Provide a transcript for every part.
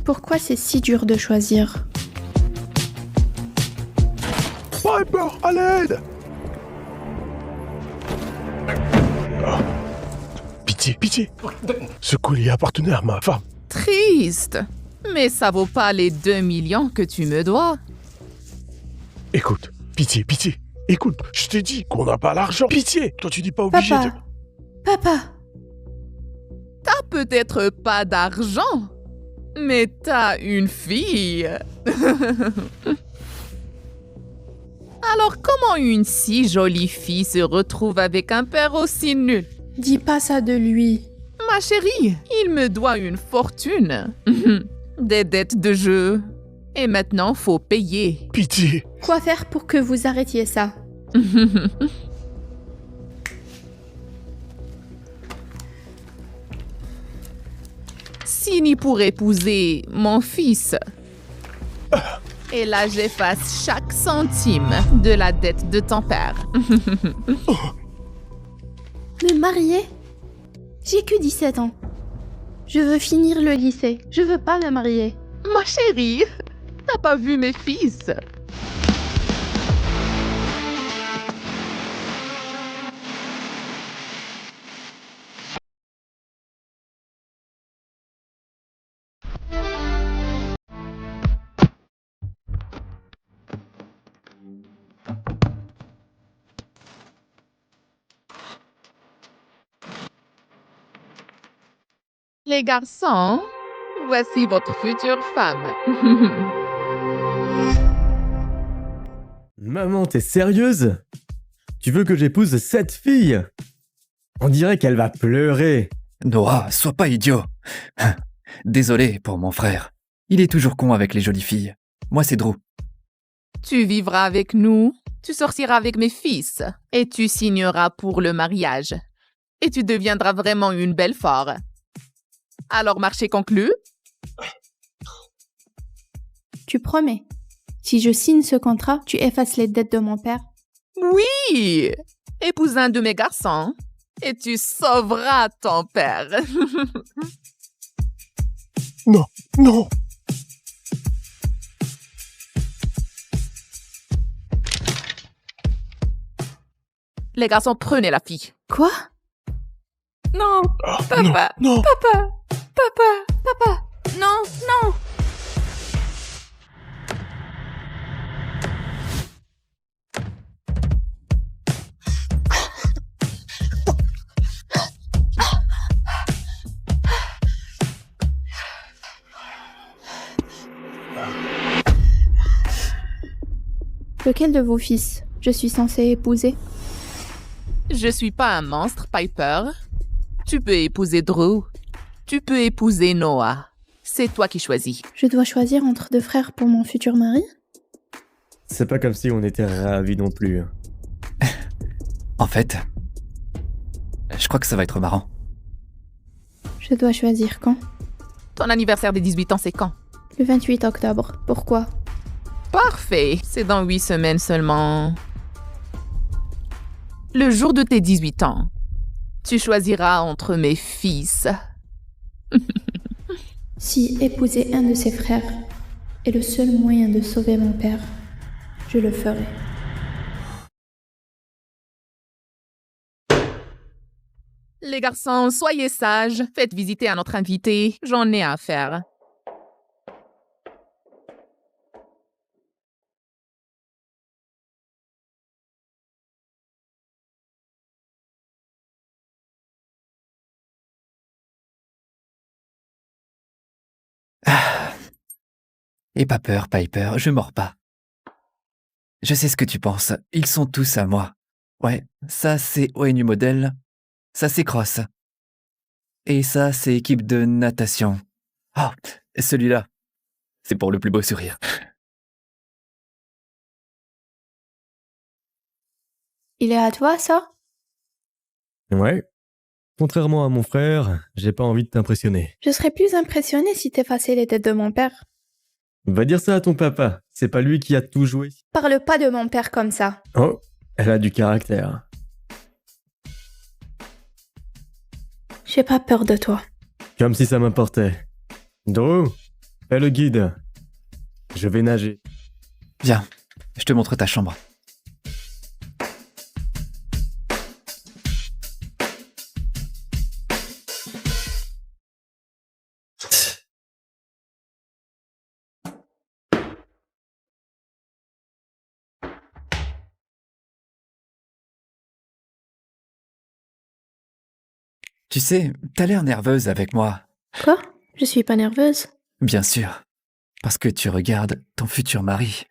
Pourquoi c'est si dur de choisir? Piper, à l'aide! Ah. Pitié, pitié! Ce collier appartenait à ma femme. Triste. Mais ça vaut pas les 2 millions que tu me dois. Écoute, pitié, pitié. Écoute, je t'ai dit qu'on n'a pas l'argent. Pitié! Toi, tu n'es pas obligé de... Papa! T'as peut-être pas d'argent, mais t'as une fille. Alors comment une si jolie fille se retrouve avec un père aussi nul? Dis pas ça de lui. Ma chérie, il me doit une fortune. Des dettes de jeu. Et maintenant, faut payer. Pitié! Quoi faire pour que vous arrêtiez ça? Signe pour épouser mon fils. Et là, j'efface chaque centime de la dette de ton père. Me marier? J'ai que 17 ans. Je veux finir le lycée. Je veux pas me marier. Ma chérie, t'as pas vu mes fils? Les garçons, voici votre future femme. Maman, t'es sérieuse? Tu veux que j'épouse cette fille? On dirait qu'elle va pleurer. Noah, sois pas idiot. Désolé pour mon frère. Il est toujours con avec les jolies filles. Moi, c'est Drew. Tu vivras avec nous, tu sortiras avec mes fils, et tu signeras pour le mariage. Et tu deviendras vraiment une belle fort. Alors, marché conclu? Tu promets? Si je signe ce contrat, tu effaces les dettes de mon père? Oui! Épouse un de mes garçons, et tu sauveras ton père. Non, non! Les garçons, prenez la fille. Quoi? Non, Ah, papa, non, non! papa, papa, papa. Non, non. Lequel de vos fils je suis censée épouser? Je suis pas un monstre, Piper. Tu peux épouser Drew. Tu peux épouser Noah. C'est toi qui choisis. Je dois choisir entre deux frères pour mon futur mari? C'est pas comme si on était ravis non plus. En fait, je crois que ça va être marrant. Je dois choisir quand? Ton anniversaire des 18 ans, c'est quand? Le 28 octobre. Pourquoi? Parfait. C'est dans 8 semaines seulement. Le jour de tes 18 ans, tu choisiras entre mes fils. Si épouser un de ses frères est le seul moyen de sauver mon père, je le ferai. Les garçons, soyez sages. Faites visiter à notre invité. J'en ai à faire. Aie pas peur, Piper, je mords pas. Je sais ce que tu penses. Ils sont tous à moi. Ouais, ça c'est ONU Model. Ça c'est Cross. Et ça c'est équipe de natation. Oh, celui-là, c'est pour le plus beau sourire. Il est à toi, ça? Ouais. Contrairement à mon frère, j'ai pas envie de t'impressionner. Je serais plus impressionnée si t'effaçais les dettes de mon père. Va dire ça à ton papa. C'est pas lui qui a tout joué. Parle pas de mon père comme ça. Oh, elle a du caractère. J'ai pas peur de toi. Comme si ça m'importait. Drew, Fais le guide. Je vais nager. Viens, je te montre ta chambre. Tu sais, t'as l'air nerveuse avec moi. Quoi? Je suis pas nerveuse. Bien sûr. Parce que tu regardes ton futur mari.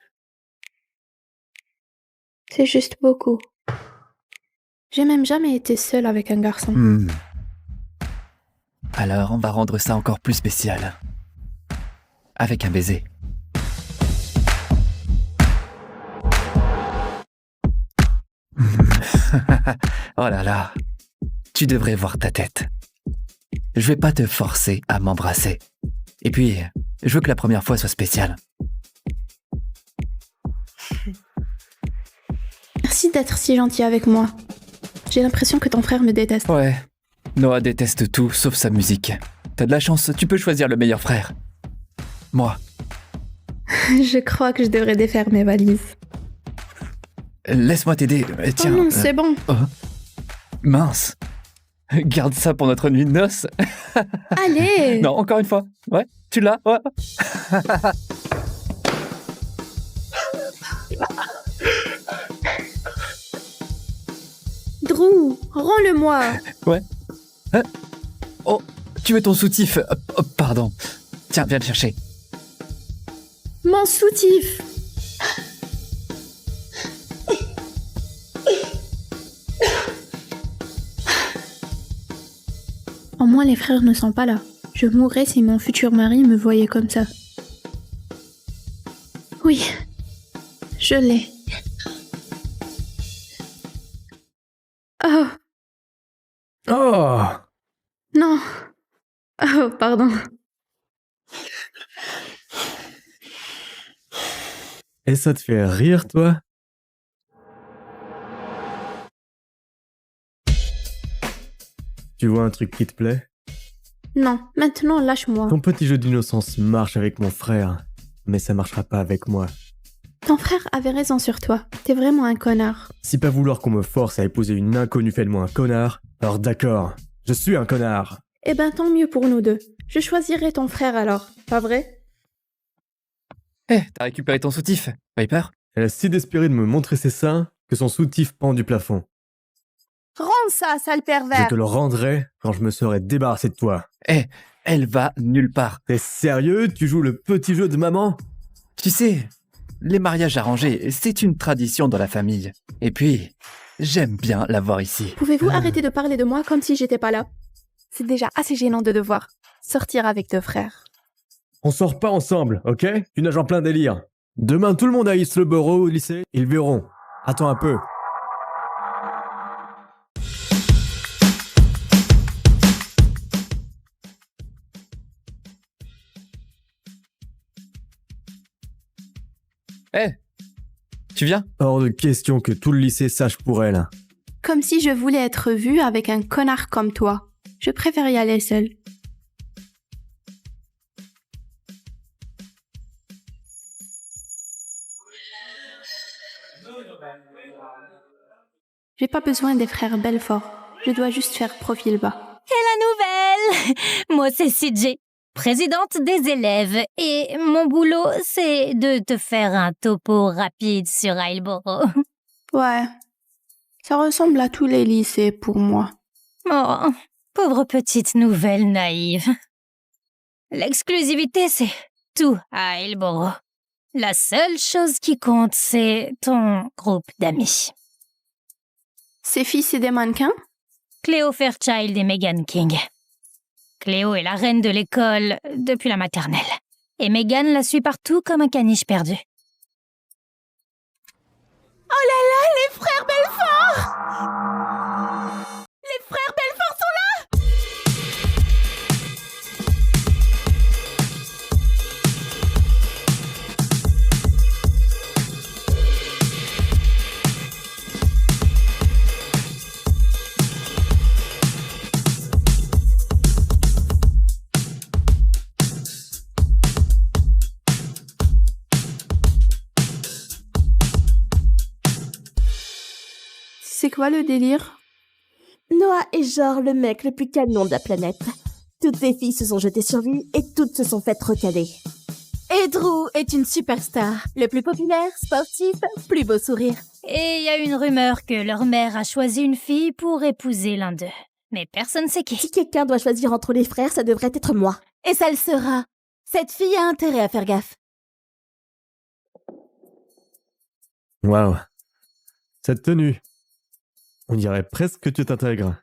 C'est juste beaucoup. J'ai même jamais été seule avec un garçon. Alors, on va rendre ça encore plus spécial. Avec un baiser. Oh là là. Tu devrais voir ta tête. Je vais pas te forcer à m'embrasser. Et puis, je veux que la première fois soit spéciale. Merci d'être si gentil avec moi. J'ai l'impression que ton frère me déteste. Ouais. Noah déteste tout sauf sa musique. T'as de la chance, tu peux choisir le meilleur frère. Moi. Je crois que je devrais défaire mes valises. Laisse-moi t'aider. Tiens. Oh non, c'est bon. Mince. Garde ça pour notre nuit de noces. Allez. Non, encore une fois. Ouais, tu l'as. Ouais. Drew, rends-le-moi. Ouais. Hein? Oh, tu veux ton soutif? Oh, pardon. Tiens, viens le chercher. Mon soutif. Au moins les frères ne sont pas là. Je mourrais si mon futur mari me voyait comme ça. Oui, je l'ai. Oh, Oh! non. Oh, pardon. Et ça te fait rire, toi? Tu vois un truc qui te plaît? Non, maintenant lâche-moi. Ton petit jeu d'innocence marche avec mon frère, mais ça marchera pas avec moi. Ton frère avait raison sur toi. T'es vraiment un connard. Si pas vouloir qu'on me force à épouser une inconnue fait de moi un connard, alors d'accord, je suis un connard. Eh ben tant mieux pour nous deux. Je choisirai ton frère alors, pas vrai? T'as récupéré ton soutif, Piper? Elle a si d'espérer de me montrer ses seins que son soutif pend du plafond. Rends ça, sale Je pervers. te le rendrai quand je me serai débarrassé de toi. Elle va nulle part. T'es sérieux? Tu joues le petit jeu de maman? Tu sais, les mariages arrangés, c'est une tradition dans la famille. Et puis, j'aime bien la voir ici. Pouvez-vous arrêter de parler de moi comme si j'étais pas là? C'est déjà assez gênant de devoir sortir avec deux frères. On sort pas ensemble, ok? Tu nages en plein délire. Demain, tout le monde à Hillsborough au lycée, ils verront. Attends un peu. Tu viens? Hors de question que tout le lycée sache pour elle. Comme si je voulais être vue avec un connard comme toi. Je préfère y aller seule. J'ai pas besoin des frères Belfort. Je dois juste faire profil bas. Nouvelle. Moi, c'est CJ, présidente des élèves. Et mon boulot, c'est de te faire un topo rapide sur Hillsborough. Ouais. Ça ressemble à tous les lycées pour moi. Oh, pauvre petite nouvelle naïve. L'exclusivité, c'est tout à Hillsborough. La seule chose qui compte, c'est ton groupe d'amis. Ces filles, c'est des mannequins? Cléo Fairchild et Megan King. Cléo est la reine de l'école depuis la maternelle. Et Megan la suit partout comme un caniche perdu. Oh là là, les frères Belfort! Les frères Belfort sont là! quoi le délire? Noah est genre le mec le plus canon de la planète. Toutes les filles se sont jetées sur lui et toutes se sont faites recaler. Et Drew est une superstar. Le plus populaire, sportif, plus beau sourire. Et il y a une rumeur que leur mère a choisi une fille pour épouser l'un d'eux. Mais personne sait qui. Si quelqu'un doit choisir entre les frères, ça devrait être moi. Et ça le sera. Cette fille a intérêt à faire gaffe. Waouh. Cette tenue. On dirait presque que tu t'intègres.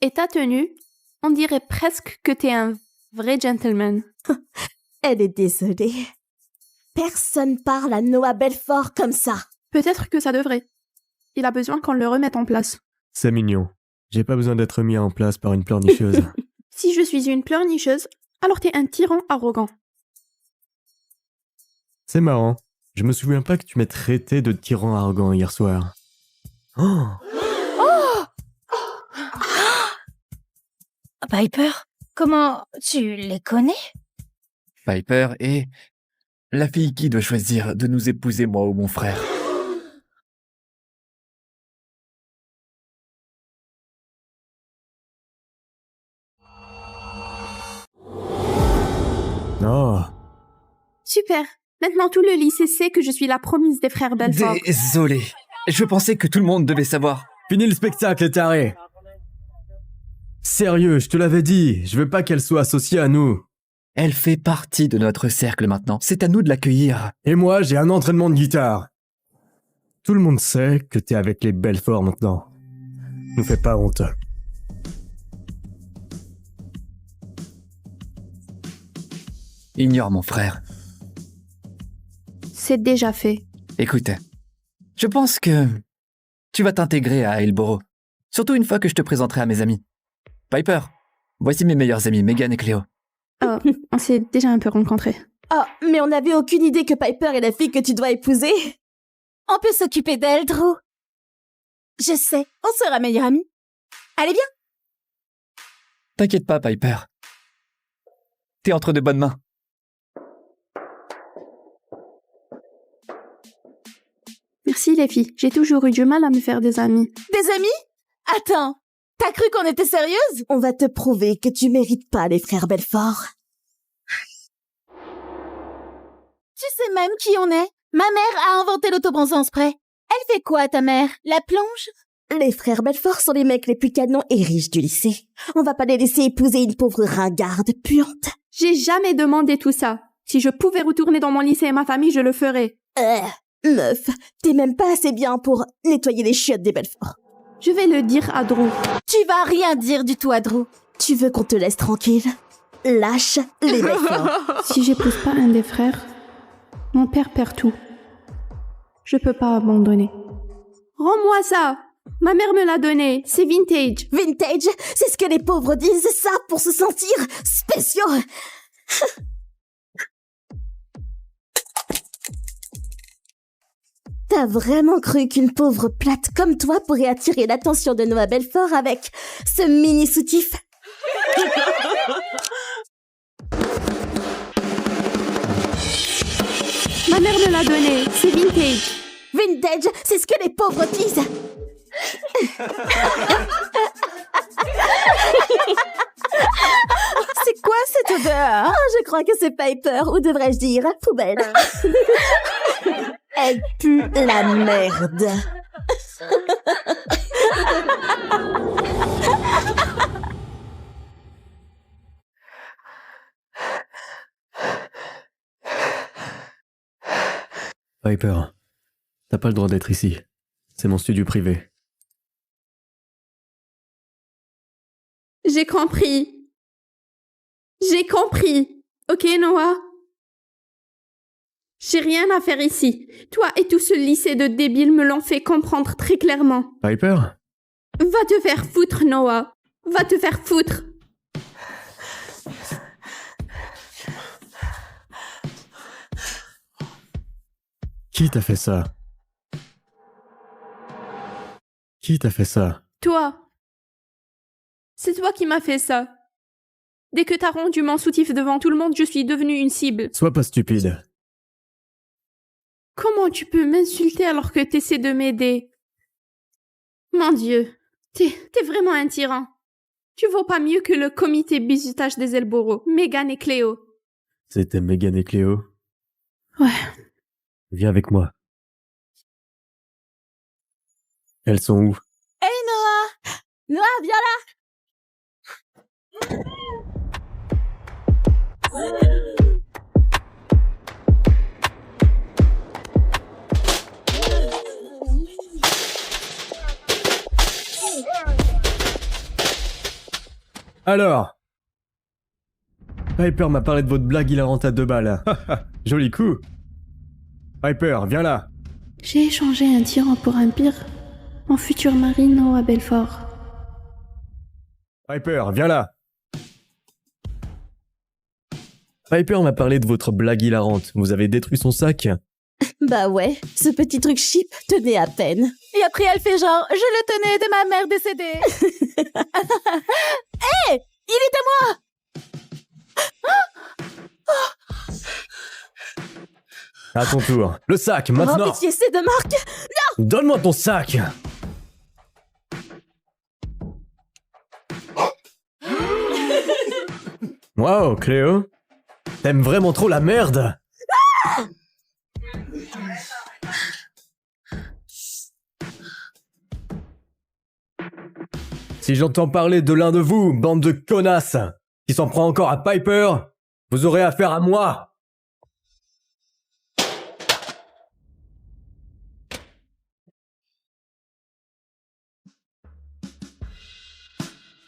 Et ta tenue? On dirait presque que t'es un vrai gentleman. Elle est désolée. Personne parle à Noah Belfort comme ça. Peut-être que ça devrait. Il a besoin qu'on le remette en place. C'est mignon. J'ai pas besoin d'être mis en place par une pleurnicheuse. Si je suis une pleurnicheuse, alors t'es un tyran arrogant. C'est marrant. Je me souviens pas que tu m'aies traité de tyran arrogant hier soir. Oh! Piper, comment tu les connais? Piper est la fille qui doit choisir de nous épouser, moi ou mon frère. Oh! Super. Maintenant tout le lycée sait que je suis la promise des frères Belfort. Désolé. Je pensais que tout le monde devait savoir. Fini le spectacle, taré! Sérieux, je te l'avais dit, je veux pas qu'elle soit associée à nous. Elle fait partie de notre cercle maintenant. C'est à nous de l'accueillir. Et moi, j'ai un entraînement de guitare. Tout le monde sait que t'es avec les Belfort maintenant. Nous fais pas honte. Ignore mon frère. C'est déjà fait. Écoute, je pense que tu vas t'intégrer à Hillborough. Surtout une fois que je te présenterai à mes amis. Piper, voici mes meilleurs amis, Megan et Cléo. Oh, on s'est déjà un peu rencontrés. Oh, mais on n'avait aucune idée que Piper est la fille que tu dois épouser. On peut s'occuper d'elle, Drew. Je sais, on sera meilleurs amis. Allez, viens. T'inquiète pas, Piper. T'es entre de bonnes mains. Merci les filles, j'ai toujours eu du mal à me faire des amis. Des amis? Attends, t'as cru qu'on était sérieuse? On va te prouver que tu mérites pas les frères Belfort. Tu sais même qui on est? Ma mère a inventé l'autobronzant spray. Elle fait quoi, ta mère? La plonge? Les frères Belfort sont les mecs les plus canons et riches du lycée. On va pas les laisser épouser une pauvre ringarde puante. J'ai jamais demandé tout ça. Si je pouvais retourner dans mon lycée et ma famille, je le ferais. Meuf, t'es même pas assez bien pour nettoyer les chiottes des Belfort. Je vais le dire à Drew. Tu vas rien dire du tout à Drew. Tu veux qu'on te laisse tranquille? Lâche les Belfort. Si j'épouse pas un des frères, mon père perd tout. Je peux pas abandonner. Rends-moi ça! Ma mère me l'a donné, c'est vintage. Vintage, c'est ce que les pauvres disent, ça, pour se sentir spéciaux. T'as vraiment cru qu'une pauvre plate comme toi pourrait attirer l'attention de Noah Belfort avec ce mini soutif? Ma mère me l'a donné, c'est vintage. Vintage, c'est ce que les pauvres disent. C'est quoi cette odeur? Je crois que c'est Piper, ou devrais-je dire poubelle. Elle pue la merde. Piper, t'as pas le droit d'être ici. C'est mon studio privé. J'ai compris. J'ai compris. Ok, Noah? J'ai rien à faire ici. Toi et tout ce lycée de débiles me l'ont fait comprendre très clairement. Piper? Va te faire foutre, Noah. Va te faire foutre. Qui t'a fait ça? Qui t'a fait ça? Toi. C'est toi qui m'as fait ça. Dès que t'as rendu mon soutif devant tout le monde, je suis devenue une cible. Sois pas stupide. Comment tu peux m'insulter alors que t'essaies de m'aider? Mon Dieu, t'es vraiment un tyran. Tu vaux pas mieux que le comité bizutage des Elboro, Megan et Cléo. C'était Megan et Cléo. Ouais. Viens avec moi. Elles sont où? Hey Noah! Noah, viens là! Alors, Piper m'a parlé de votre blague hilarante à 2 balles. Joli coup. Piper, viens là. J'ai échangé un tyran pour un pire, mon futur mari Noah Belfort. Piper, viens là. Piper m'a parlé de votre blague hilarante. Vous avez détruit son sac? Bah ouais, ce petit truc cheap tenait à peine. Et après, elle fait genre, je le tenais de ma mère décédée. Hé! Il est à moi! À ton tour. Le sac, maintenant. Oh pitié, c'est de Marc! Donne-moi ton sac. Wow, Cléo. T'aimes vraiment trop la merde. Si j'entends parler de l'un de vous, bande de connasses, qui s'en prend encore à Piper, vous aurez affaire à moi.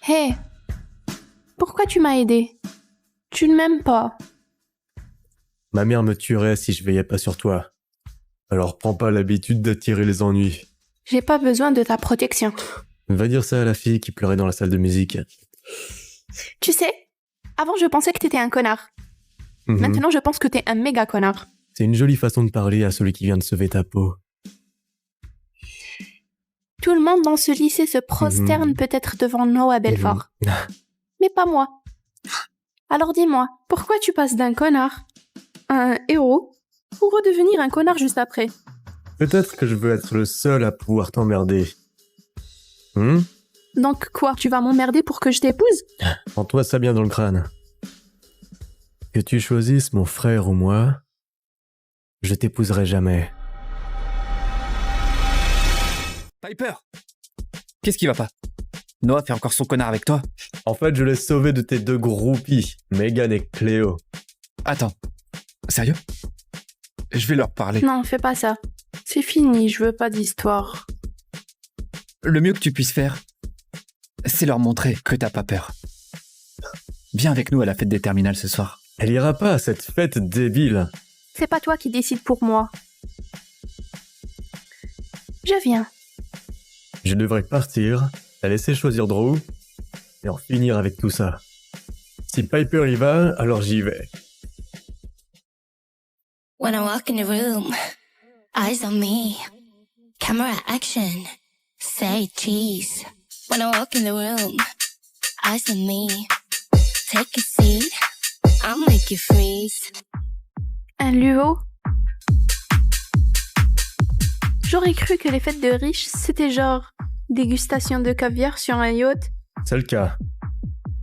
Hé, pourquoi tu m'as aidé? Tu ne m'aimes pas. Ma mère me tuerait si je veillais pas sur toi. Alors prends pas l'habitude d'attirer les ennuis. J'ai pas besoin de ta protection. Va dire ça à la fille qui pleurait dans la salle de musique. Tu sais, avant je pensais que t'étais un connard. Mhm. Maintenant je pense que t'es un méga connard. C'est une jolie façon de parler à celui qui vient de sauver ta peau. Tout le monde dans ce lycée se prosterne peut-être devant Noah Belfort. Mais pas moi. Alors dis-moi, pourquoi tu passes d'un connard à un héros pour redevenir un connard juste après? Peut-être que je veux être le seul à pouvoir t'emmerder. Donc quoi, tu vas m'emmerder pour que je t'épouse? Prends-toi ça bien dans le crâne. Que tu choisisses mon frère ou moi, je t'épouserai jamais. Piper! Qu'est-ce qui va pas? Noah fait encore son connard avec toi? En fait, je l'ai sauvé de tes 2 groupies, Megan et Cléo. Attends. Sérieux? Je vais leur parler. Non, fais pas ça. C'est fini, je veux pas d'histoire. Le mieux que tu puisses faire, c'est leur montrer que t'as pas peur. Viens avec nous à la fête des terminales ce soir. Elle ira pas à cette fête débile. C'est pas toi qui décides pour moi. Je viens. Je devrais partir, la laisser choisir Drew, et en finir avec tout ça. Si Piper y va, alors j'y vais. When I walk in the room, eyes on me, camera action, say cheese. When I walk in the room, eyes on me, take a seat, I'll make you freeze. Un luo? J'aurais cru que les fêtes de riches, c'était genre dégustation de caviar sur un yacht. C'est le cas.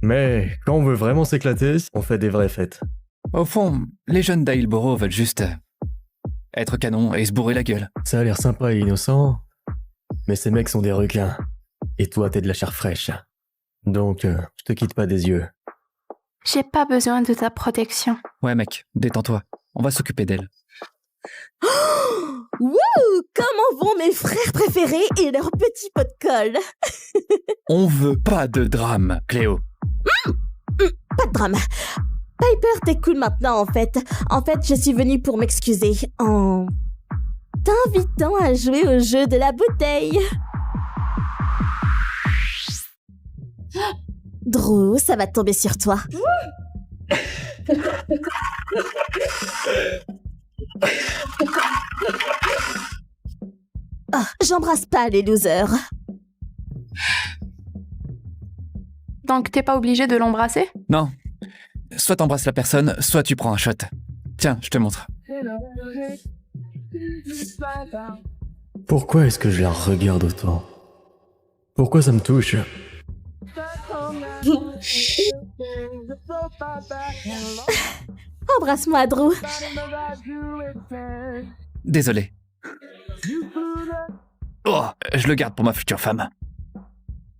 Mais quand on veut vraiment s'éclater, on fait des vraies fêtes. Au fond, les jeunes d'Ailboro veulent juste être canon et se bourrer la gueule. Ça a l'air sympa et innocent, mais ces mecs sont des requins. Et toi, t'es de la chair fraîche. Donc, je te quitte pas des yeux. J'ai pas besoin de ta protection. Ouais mec, détends-toi. On va s'occuper d'elle. Wouh! Comment vont mes frères préférés et leurs petits pots de colle? On veut pas de drame, Cléo. Pas de drame. Piper, t'es cool maintenant, en fait. En fait, je suis venue pour m'excuser en t'invitant à jouer au jeu de la bouteille. Drew, ça va tomber sur toi. Oh, j'embrasse pas les losers. Donc t'es pas obligé de l'embrasser? Non. Soit t'embrasses la personne, soit tu prends un shot. Tiens, je te montre. Pourquoi est-ce que je la regarde autant? Pourquoi ça me touche? Embrasse-moi, Drew. Désolé. Oh, je le garde pour ma future femme.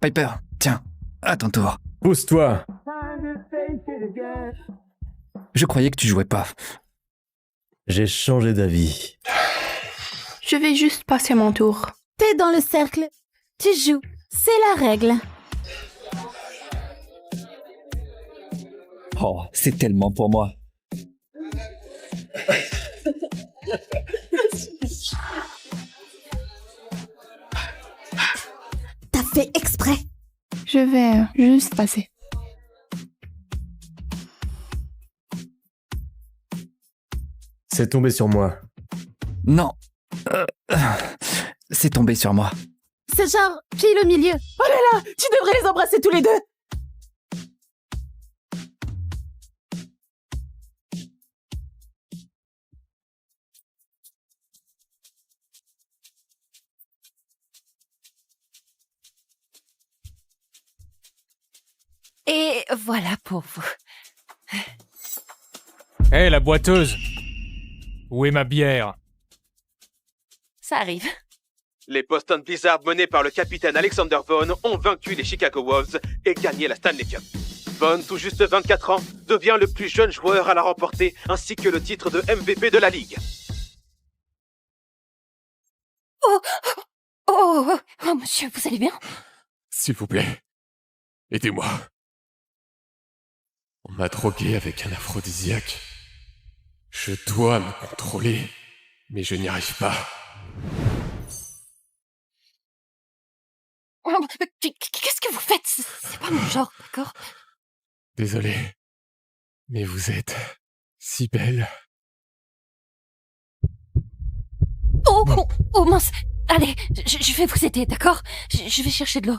Piper, tiens, à ton tour. Pousse-toi! Je croyais que tu jouais pas. J'ai changé d'avis. Je vais juste passer mon tour. T'es dans le cercle. Tu joues. C'est la règle. Oh, c'est tellement pour moi. T'as fait exprès. Je vais juste passer. C'est tombé sur moi. Non. C'est tombé sur moi. C'est genre, pile au milieu. Oh là là, tu devrais les embrasser tous les deux. Et voilà pour vous. Hé, la boiteuse! Où est ma bière? Ça arrive. Les Boston Blizzard menés par le capitaine Alexander Vaughn ont vaincu les Chicago Wolves et gagné la Stanley Cup. Vaughn, tout juste 24 ans, devient le plus jeune joueur à la remporter ainsi que le titre de MVP de la Ligue. Oh, monsieur, vous allez bien? S'il vous plaît, aidez-moi. On m'a drogué avec un aphrodisiaque. Je dois me contrôler, mais je n'y arrive pas. Qu'est-ce que vous faites? C'est pas mon genre, d'accord? Désolé, mais vous êtes si belle. Oh mince! Allez, je vais vous aider, d'accord? Je vais chercher de l'eau.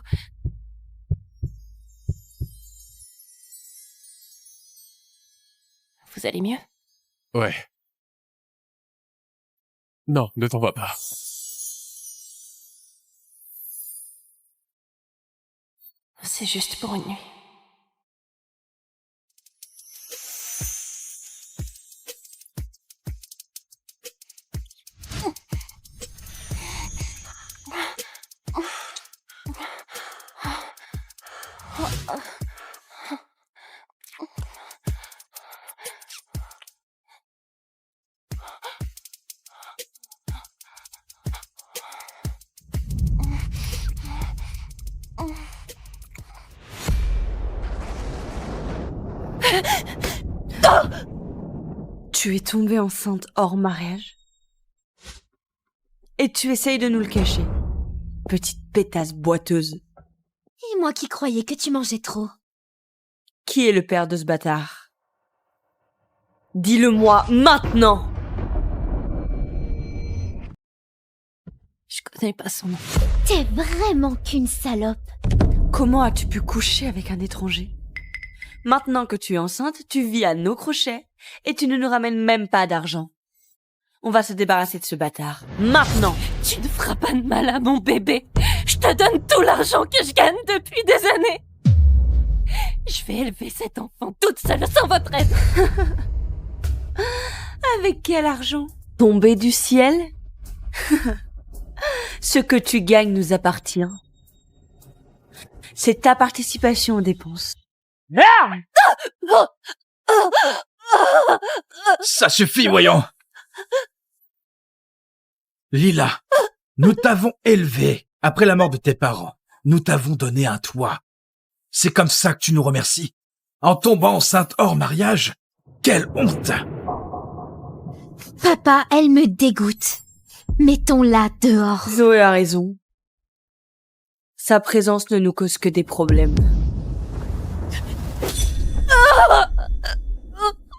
Vous allez mieux? Ouais. Non, ne t'en va pas. C'est juste pour une nuit. Tu es tombée enceinte hors mariage? Et tu essayes de nous le cacher. Petite pétasse boiteuse. Et moi qui croyais que tu mangeais trop. Qui est le père de ce bâtard? Dis-le-moi maintenant! Je connais pas son nom. T'es vraiment qu'une salope. Comment as-tu pu coucher avec un étranger? Maintenant que tu es enceinte, tu vis à nos crochets et tu ne nous ramènes même pas d'argent. On va se débarrasser de ce bâtard. Maintenant! Tu ne feras pas de mal à mon bébé. Je te donne tout l'argent que je gagne depuis des années. Je vais élever cet enfant toute seule sans votre aide. Avec quel argent? Tombé du ciel? Ce que tu gagnes nous appartient. C'est ta participation aux dépenses. Ça suffit, voyons. Lila, nous t'avons élevée après la mort de tes parents. Nous t'avons donné un toit. C'est comme ça que tu nous remercies. En tombant enceinte hors mariage? Quelle honte! Papa, elle me dégoûte. Mettons-la dehors. Zoé a raison. Sa présence ne nous cause que des problèmes.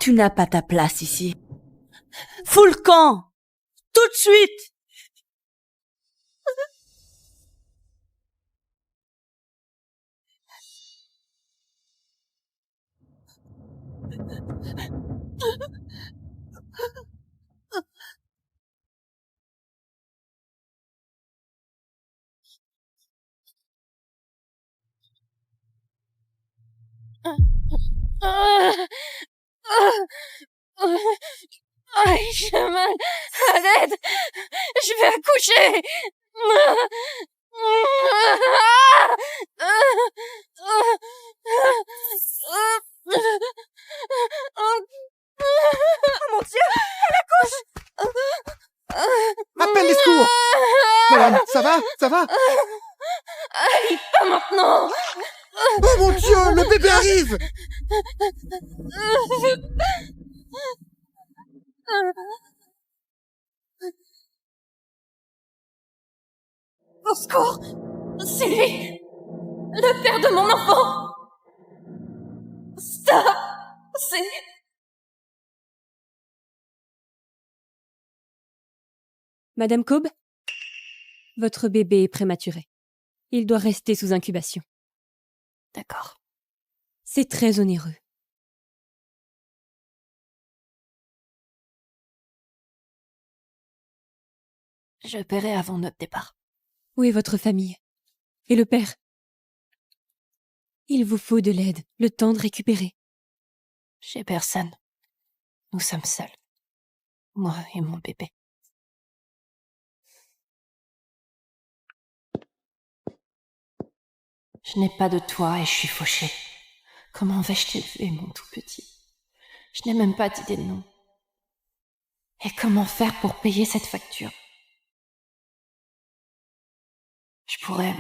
Tu n'as pas ta place ici. Fous le camp! Tout de suite! J'ai mal à l'aide. Je vais accoucher. Oh mon Dieu, elle accouche. Appelle les secours. Madame, ça va? Ça va? Pas maintenant. Oh mon Dieu, le bébé arrive. Au secours! C'est lui! Le père de mon enfant! Stop! C'est... Madame Cobb, votre bébé est prématuré. Il doit rester sous incubation. D'accord. C'est très onéreux. Je paierai avant notre départ. Où est votre famille? Et le père? Il vous faut de l'aide, le temps de récupérer. J'ai personne. Nous sommes seuls. Moi et mon bébé. Je n'ai pas de toit et je suis fauchée. Comment vais-je t'élever, mon tout petit? Je n'ai même pas d'idée de nom. Et comment faire pour payer cette facture? Je pourrais...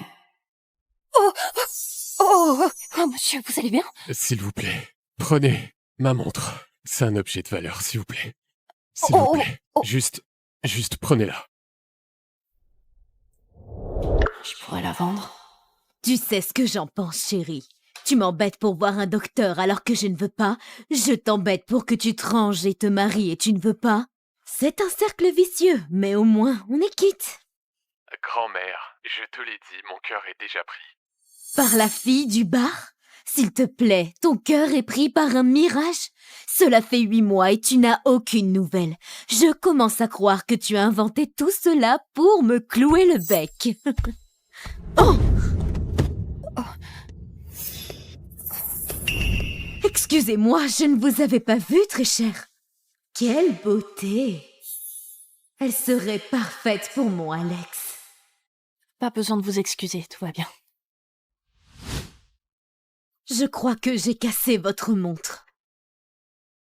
Oh, monsieur, vous allez bien? S'il vous plaît, prenez ma montre. C'est un objet de valeur, s'il vous plaît. S'il vous plaît. Juste prenez-la. Je pourrais la vendre. Tu sais ce que j'en pense, chérie. Tu m'embêtes pour voir un docteur alors que je ne veux pas. Je t'embête pour que tu te ranges et te maries et tu ne veux pas. C'est un cercle vicieux, mais au moins, on est quitte. Grand-mère, je te l'ai dit, mon cœur est déjà pris. Par la fille du bar? S'il te plaît, ton cœur est pris par un mirage? Cela fait 8 mois et tu n'as aucune nouvelle. Je commence à croire que tu as inventé tout cela pour me clouer le bec. Oh! Excusez-moi, je ne vous avais pas vu, très cher. Quelle beauté! Elle serait parfaite pour mon Alex. Pas besoin de vous excuser, tout va bien. Je crois que j'ai cassé votre montre.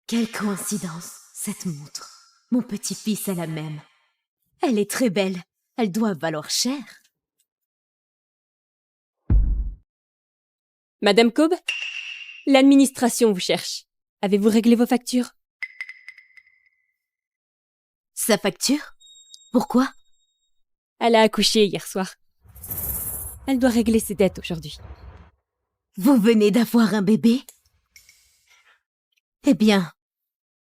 Quelle coïncidence, cette montre. Mon petit-fils a la même. Elle est très belle. Elle doit valoir cher. Madame Cobb, l'administration vous cherche. Avez-vous réglé vos factures? Sa facture? Pourquoi? Elle a accouché hier soir. Elle doit régler ses dettes aujourd'hui. Vous venez d'avoir un bébé? Eh bien,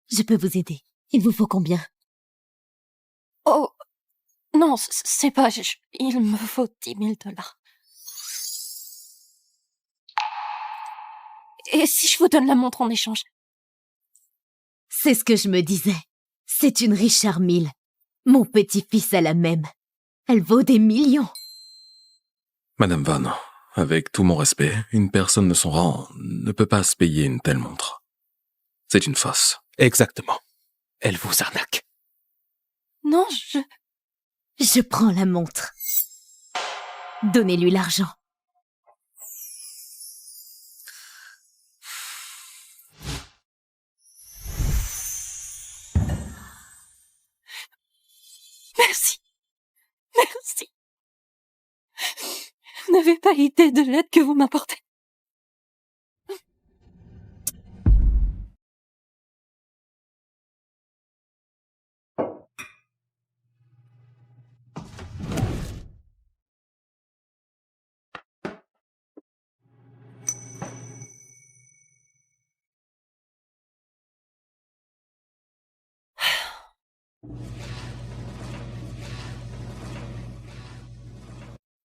je peux vous aider. Il vous faut combien? Oh, non, c'est pas... il me faut 10 000 $. Et si je vous donne la montre en échange? C'est ce que je me disais. C'est une Richard Mille. Mon petit-fils a la même. Elle vaut des millions. Madame Vaughn, avec tout mon respect, une personne de son rang ne peut pas se payer une telle montre. C'est une farce. Exactement. Elle vous arnaque. Non, Je prends la montre. Donnez-lui l'argent. Merci. Merci. Vous n'avez pas idée de l'aide que vous m'apportez.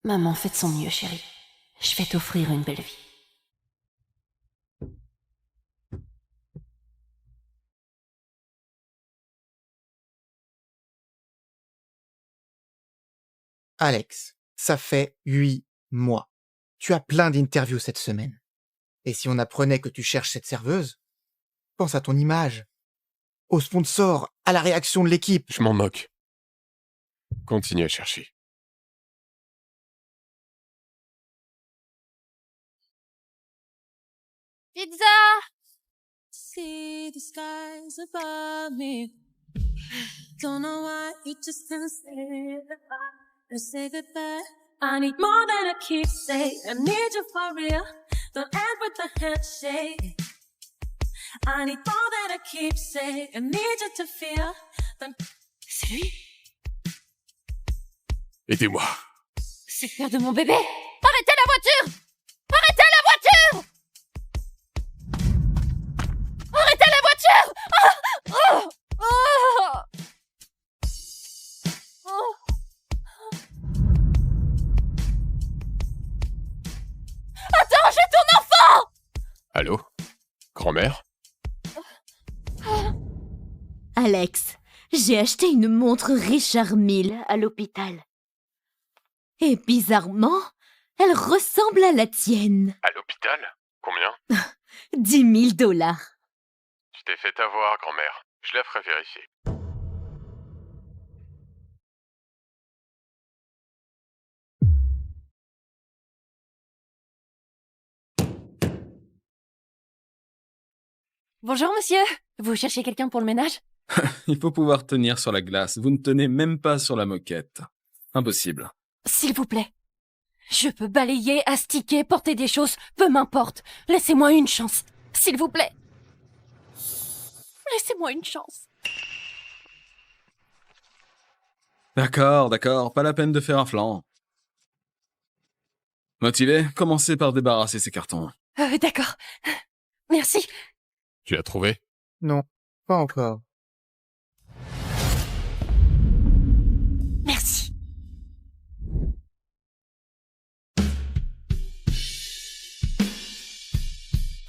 Maman fait de son mieux, chérie. Je vais t'offrir une belle vie. Alex, ça fait 8 mois. Tu as plein d'interviews cette semaine. Et si on apprenait que tu cherches cette serveuse? Pense à ton image, aux sponsors, à la réaction de l'équipe. Je m'en moque. Continue à chercher. Pizza! See the skies above me. Don't know why you just can't say goodbye. I need more than a keepsake. I need you for real. Don't end with a handshake. I need more than a keepsake. I need you to feel. C'est lui? Aidez-moi. C'est le père de mon bébé! Arrêtez la voiture! Arrêtez la voiture! Arrêtez la voiture! Oh! Oh! Oh! Attends, j'ai ton enfant! Allô? Grand-mère? Alex, j'ai acheté une montre Richard Mille à l'hôpital. Et bizarrement, elle ressemble à la tienne. À l'hôpital? Combien? 10 000 $. Tu t'es fait avoir, grand-mère. Je la ferai vérifier. Bonjour, monsieur. Vous cherchez quelqu'un pour le ménage? Il faut pouvoir tenir sur la glace. Vous ne tenez même pas sur la moquette. Impossible. S'il vous plaît. Je peux balayer, astiquer, porter des choses, peu m'importe. Laissez-moi une chance. S'il vous plaît. Laissez-moi une chance. D'accord, pas la peine de faire un flanc. Motivé, commencez par débarrasser ces cartons. D'accord. Merci. Tu l'as trouvé? Non, pas encore. Merci.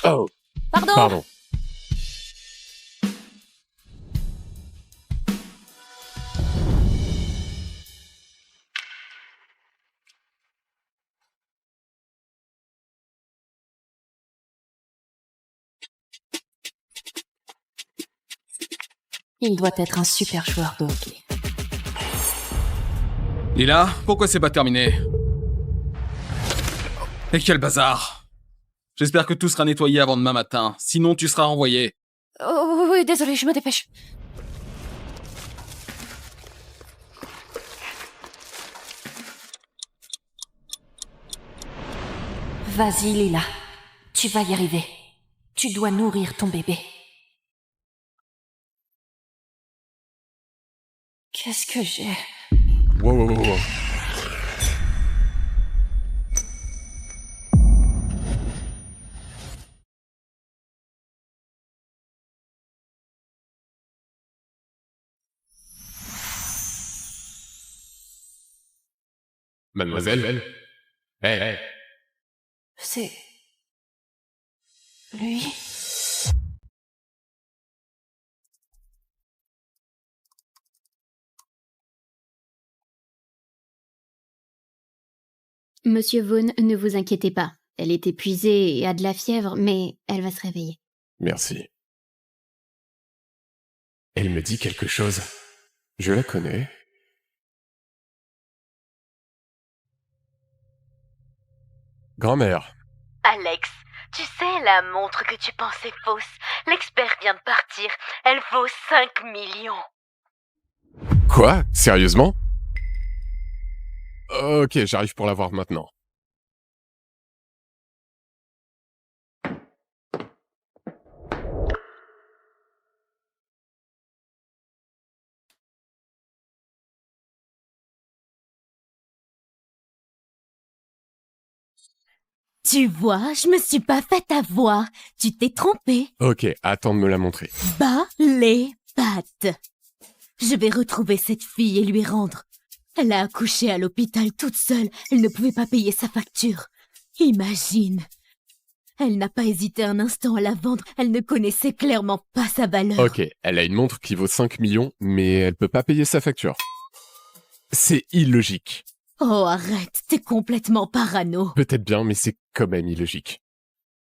Oh! Pardon? Pardon. Il doit être un super joueur de hockey. Lila, pourquoi c'est pas terminé? Et quel bazar! J'espère que tout sera nettoyé avant demain matin, sinon tu seras renvoyé. Oh oui, désolé, je me dépêche. Vas-y, Lila. Tu vas y arriver. Tu dois nourrir ton bébé. Qu'est-ce que j'ai? Wow. Mademoiselle? Hey. C'est... lui? Monsieur Vaughn, ne vous inquiétez pas. Elle est épuisée et a de la fièvre, mais elle va se réveiller. Merci. Elle me dit quelque chose. Je la connais. Grand-mère. Alex, tu sais la montre que tu pensais fausse? L'expert vient de partir. Elle vaut 5 millions. Quoi? Sérieusement? Ok, j'arrive pour la voir maintenant. Tu vois, je me suis pas fait avoir. Tu t'es trompé. Ok, attends de me la montrer. Bas les pattes. Je vais retrouver cette fille et lui rendre. Elle a accouché à l'hôpital toute seule. Elle ne pouvait pas payer sa facture. Imagine. Elle n'a pas hésité un instant à la vendre. Elle ne connaissait clairement pas sa valeur. Ok, elle a une montre qui vaut 5 millions, mais elle peut pas payer sa facture. C'est illogique. Oh, arrête, t'es complètement parano. Peut-être bien, mais c'est quand même illogique.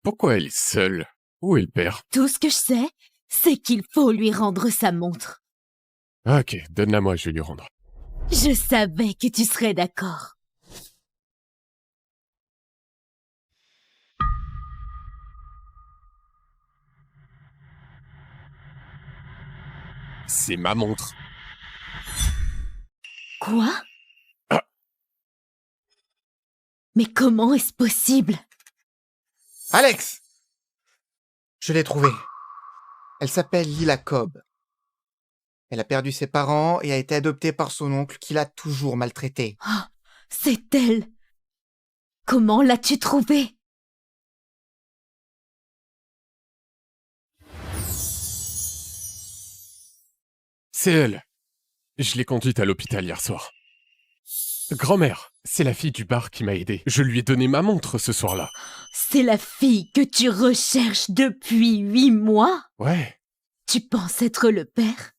Pourquoi elle est seule? Où est le père? Tout ce que je sais, c'est qu'il faut lui rendre sa montre. Ok, donne-la moi, je vais lui rendre. Je savais que tu serais d'accord. C'est ma montre. Quoi? Mais comment est-ce possible? Alex! Je l'ai trouvée. Elle s'appelle Lila Cobb. Elle a perdu ses parents et a été adoptée par son oncle qui l'a toujours maltraitée. Oh, c'est elle! Comment l'as-tu trouvée? C'est elle. Je l'ai conduite à l'hôpital hier soir. Grand-mère, c'est la fille du bar qui m'a aidé. Je lui ai donné ma montre ce soir-là. C'est la fille que tu recherches depuis 8 mois? Ouais. Tu penses être le père?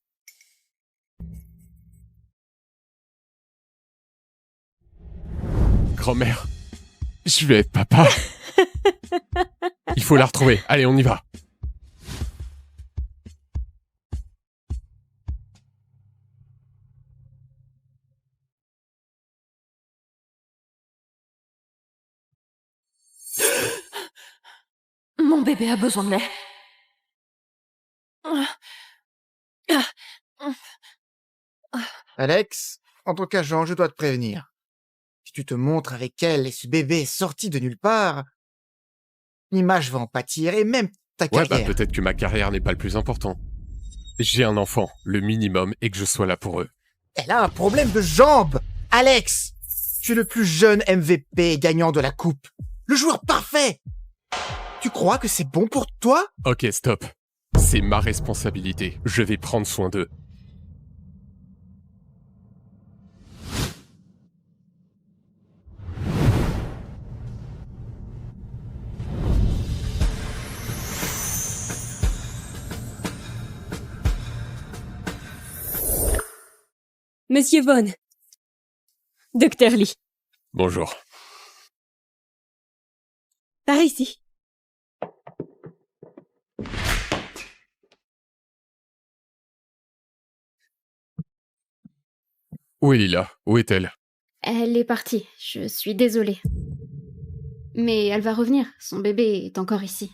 Grand-mère, je vais être papa. Il faut la retrouver. Allez, on y va. Mon bébé a besoin de lait. Alex, en tant qu'agent, je dois te prévenir. Si tu te montres avec elle et ce bébé sorti de nulle part, l'image va en pâtir et même ta carrière. Ouais, peut-être que ma carrière n'est pas le plus important. J'ai un enfant, le minimum, et que je sois là pour eux. Elle a un problème de jambes! Alex! Tu es le plus jeune MVP gagnant de la coupe. Le joueur parfait! Tu crois que c'est bon pour toi? Ok, stop. C'est ma responsabilité. Je vais prendre soin d'eux. Monsieur Vaughn. Docteur Lee. Bonjour. Par ici. Où est Lila? Où est-elle? Elle est partie, je suis désolée. Mais elle va revenir, son bébé est encore ici.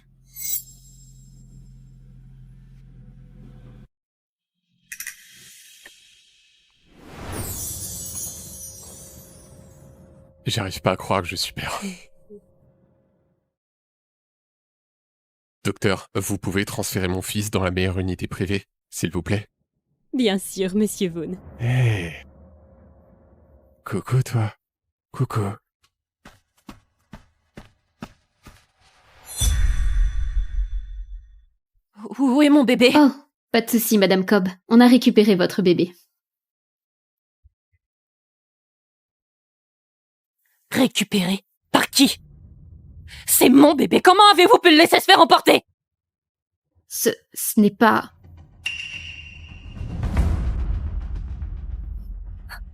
J'arrive pas à croire que je suis père. Docteur, vous pouvez transférer mon fils dans la meilleure unité privée, s'il vous plaît? Bien sûr, Monsieur Vaughn. Hé! Coucou, toi. Coucou. Où est mon bébé? Oh, pas de souci, Madame Cobb. On a récupéré votre bébé. Récupéré? Par qui? C'est mon bébé. Comment avez-vous pu le laisser se faire emporter? Ce n'est pas...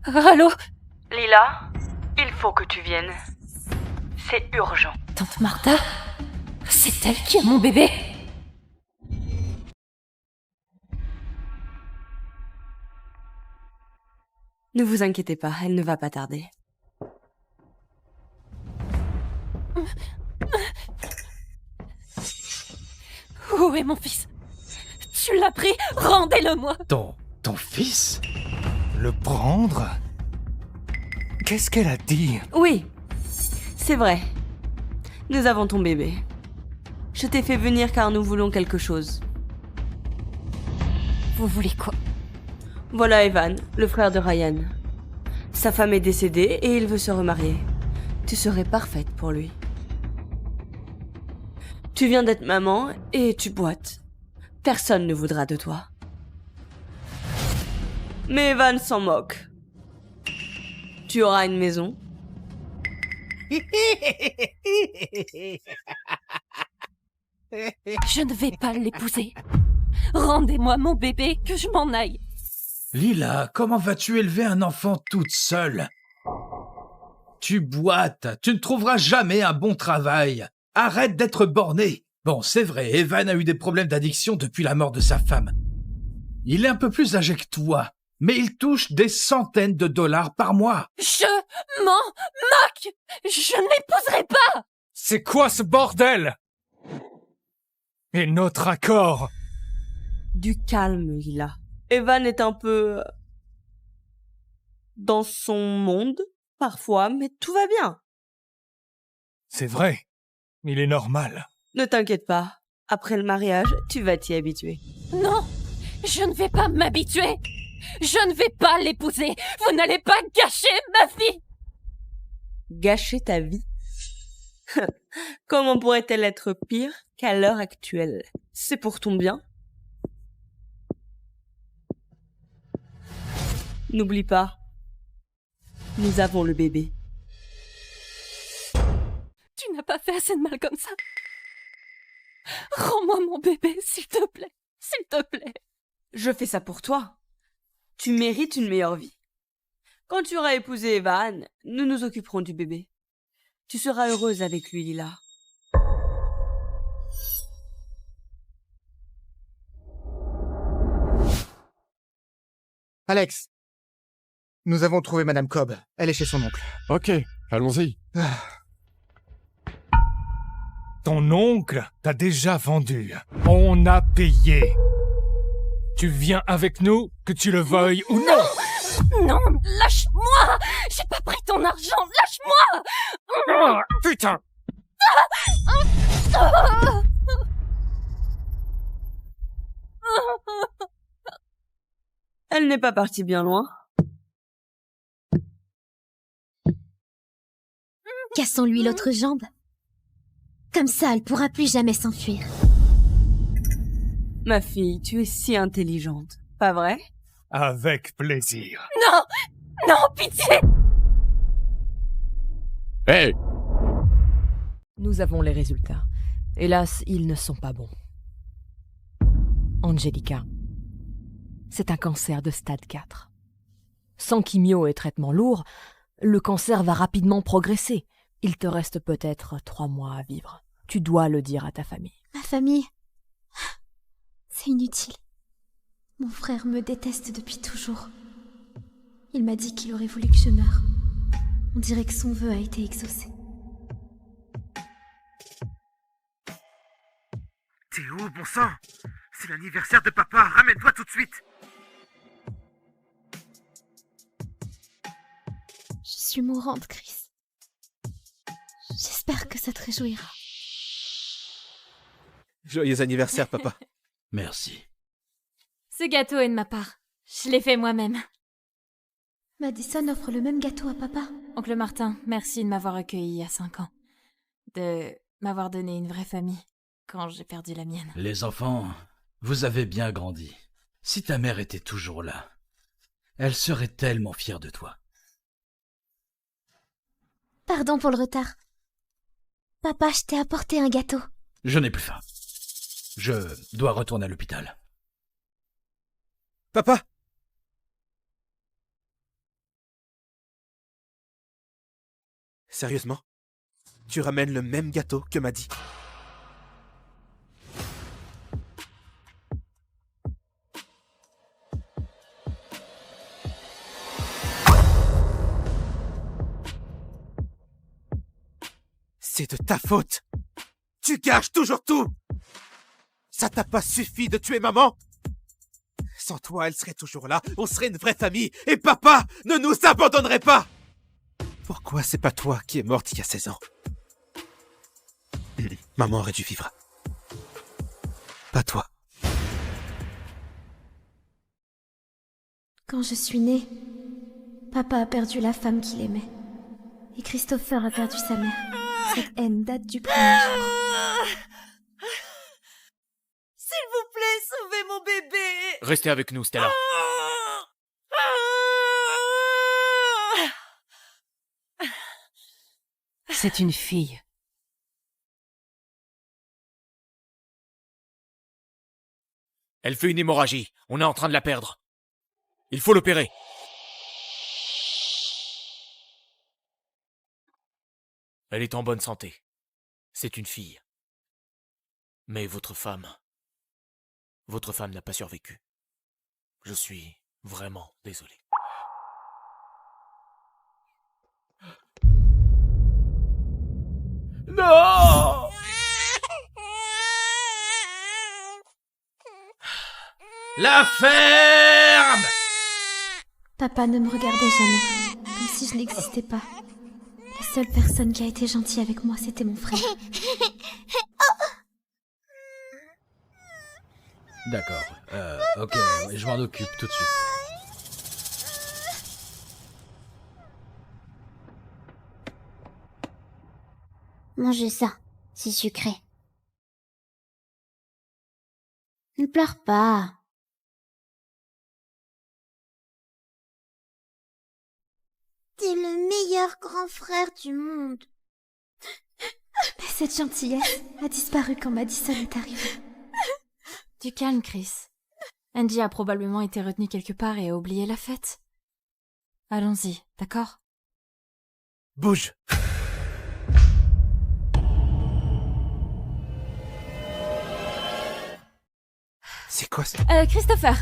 Allô? Lila, il faut que tu viennes. C'est urgent. Tante Martha? C'est elle qui a mon bébé? Ne vous inquiétez pas, elle ne va pas tarder. Où est mon fils? Tu l'as pris? Rendez-le-moi! Ton fils? Le prendre? Qu'est-ce qu'elle a dit? Oui, c'est vrai. Nous avons ton bébé. Je t'ai fait venir car nous voulons quelque chose. Vous voulez quoi? Voilà Evan, le frère de Ryan. Sa femme est décédée et il veut se remarier. Tu serais parfaite pour lui. Tu viens d'être maman et tu boites. Personne ne voudra de toi. Mais Evan s'en moque. Tu auras une maison. Je ne vais pas l'épouser. Rendez-moi mon bébé, que je m'en aille. Lila, comment vas-tu élever un enfant toute seule? Tu boites, tu ne trouveras jamais un bon travail. Arrête d'être borné. Bon, c'est vrai, Evan a eu des problèmes d'addiction depuis la mort de sa femme. Il est un peu plus âgé que toi, mais il touche des centaines de dollars par mois. Je m'en moque. Je ne l'épouserai pas. C'est quoi ce bordel? Et notre accord? Du calme, Lila. Evan est un peu... dans son monde, parfois, mais tout va bien. C'est vrai. Il est normal. Ne t'inquiète pas. Après le mariage, tu vas t'y habituer. Non, je ne vais pas m'habituer. Je ne vais pas l'épouser. Vous n'allez pas gâcher ma vie. Gâcher ta vie? Comment pourrait-elle être pire qu'à l'heure actuelle? C'est pour ton bien. N'oublie pas, nous avons le bébé. Tu n'as pas fait assez de mal comme ça. Rends-moi mon bébé, s'il te plaît. S'il te plaît. Je fais ça pour toi. Tu mérites une meilleure vie. Quand tu auras épousé Evan, nous nous occuperons du bébé. Tu seras heureuse avec lui, Lila. Alex, nous avons trouvé Madame Cobb. Elle est chez son oncle. Ok, allons-y. Ton oncle t'a déjà vendu. On a payé. Tu viens avec nous, que tu le veuilles ou non. Non, lâche-moi. J'ai pas pris ton argent, lâche-moi. Oh, putain. Elle n'est pas partie bien loin. Cassons-lui l'autre jambe. Comme ça, elle pourra plus jamais s'enfuir. Ma fille, tu es si intelligente, pas vrai? Avec plaisir. Non, non, pitié. Hey! Nous avons les résultats. Hélas, ils ne sont pas bons. Angelica, c'est un cancer de stade 4. Sans chimio et traitement lourd, le cancer va rapidement progresser. Il te reste peut-être 3 mois à vivre. Tu dois le dire à ta famille. Ma famille... C'est inutile. Mon frère me déteste depuis toujours. Il m'a dit qu'il aurait voulu que je meure. On dirait que son vœu a été exaucé. T'es où, bon sang? C'est l'anniversaire de papa, ramène-toi tout de suite. Je suis mourante, Chris. J'espère que ça te réjouira. Joyeux anniversaire, papa. Merci. Ce gâteau est de ma part. Je l'ai fait moi-même. Madison offre le même gâteau à papa. Oncle Martin, merci de m'avoir accueilli il y a 5 ans. De m'avoir donné une vraie famille quand j'ai perdu la mienne. Les enfants, vous avez bien grandi. Si ta mère était toujours là, elle serait tellement fière de toi. Pardon pour le retard. Papa, je t'ai apporté un gâteau. Je n'ai plus faim. Je dois retourner à l'hôpital. Papa! Sérieusement? Tu ramènes le même gâteau que Maddy? C'est de ta faute! Tu gâches toujours tout! Ça t'a pas suffi de tuer maman? Sans toi, elle serait toujours là, on serait une vraie famille, et papa ne nous abandonnerait pas! Pourquoi c'est pas toi qui es morte il y a 16 ans? Maman aurait dû vivre. Pas toi. Quand je suis née, papa a perdu la femme qu'il aimait. Et Christopher a perdu sa mère. Cette haine date du premier jour. S'il vous plaît, sauvez mon bébé! Restez avec nous, Stella. C'est une fille. Elle fait une hémorragie. On est en train de la perdre. Il faut l'opérer. Elle est en bonne santé. C'est une fille. Mais votre femme n'a pas survécu. Je suis vraiment désolé. Non! La ferme! Papa ne me regardait jamais, comme si je n'existais pas. La seule personne qui a été gentille avec moi, c'était mon frère. D'accord, ok, je m'en occupe tout de suite. Mangez ça, c'est sucré. Ne pleure pas. T'es le meilleur grand frère du monde. Mais cette gentillesse a disparu quand Madison est arrivée. Du calme, Chris. Angie a probablement été retenue quelque part et a oublié la fête. Allons-y, d'accord? Bouge! C'est quoi ça? Christopher,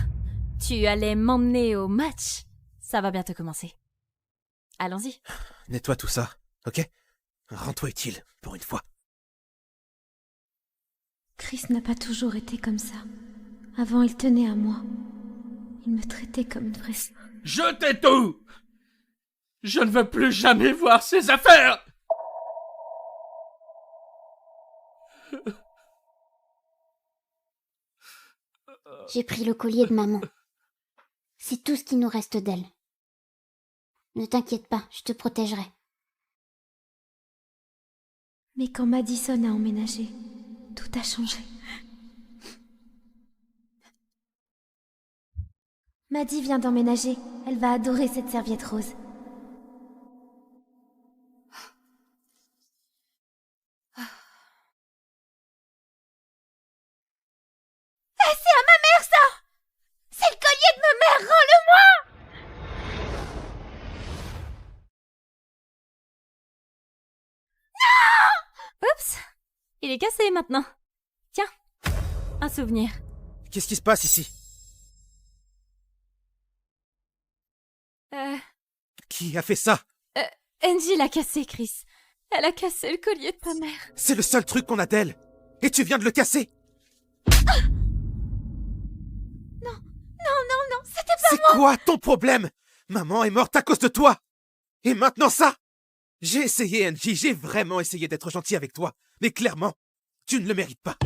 tu allais m'emmener au match. Ça va bientôt commencer. Allons-y. Nettoie tout ça, ok? Rends-toi utile, pour une fois. Chris n'a pas toujours été comme ça. Avant, il tenait à moi. Il me traitait comme une vraie sœur. Jetez tout! Je ne veux plus jamais voir ces affaires! J'ai pris le collier de maman. C'est tout ce qui nous reste d'elle. Ne t'inquiète pas, je te protégerai. Mais quand Madison a emménagé, tout a changé. Maddie vient d'emménager. Elle va adorer cette serviette rose. C'est à ma mère, ça! C'est le collier de ma mère, rends-le-moi! Oups, il est cassé maintenant. Tiens, un souvenir. Qu'est-ce qui se passe ici? Qui a fait ça? Angie l'a cassé, Chris. Elle a cassé le collier de ta mère. C'est le seul truc qu'on a d'elle. Et tu viens de le casser. Non, c'était pas C'est quoi ton problème? Maman est morte à cause de toi. Et maintenant ça? J'ai essayé, Angie, j'ai vraiment essayé d'être gentil avec toi. Mais clairement, tu ne le mérites pas.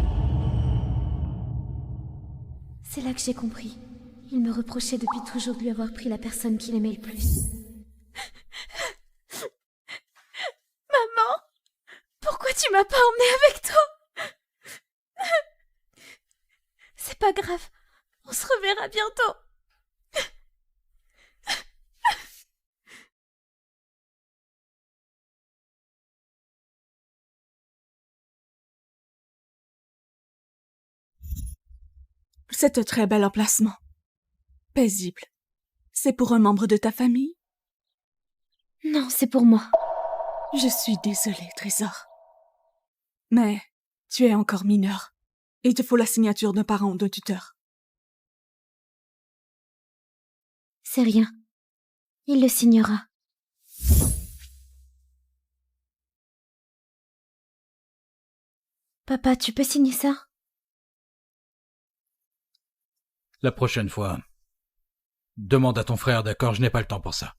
C'est là que j'ai compris. Il me reprochait depuis toujours de lui avoir pris la personne qu'il aimait le plus. Maman, pourquoi tu m'as pas emmenée avec toi? C'est pas grave. On se reverra bientôt. C'est un très bel emplacement. Paisible. C'est pour un membre de ta famille? Non, c'est pour moi. Je suis désolée, Trésor. Mais tu es encore mineur. Il te faut la signature d'un parent ou d'un tuteur. C'est rien. Il le signera. Papa, tu peux signer ça? La prochaine fois, demande à ton frère, d'accord? Je n'ai pas le temps pour ça.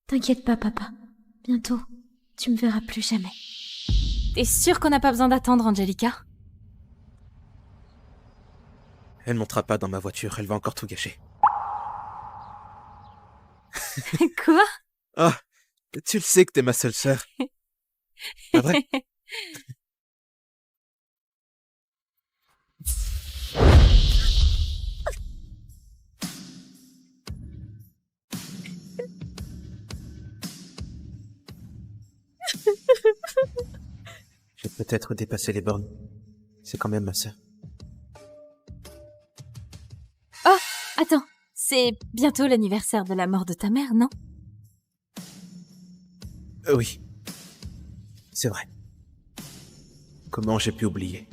T'inquiète pas, papa. Bientôt, tu me verras plus jamais. T'es sûre qu'on n'a pas besoin d'attendre, Angelica? Elle montera pas dans ma voiture, elle va encore tout gâcher. Quoi? Ah, tu le sais que t'es ma seule sœur. Pas vrai? J'ai peut-être dépassé les bornes. C'est quand même ma sœur. Oh, attends. C'est bientôt l'anniversaire de la mort de ta mère, non? Oui. C'est vrai. Comment j'ai pu oublier?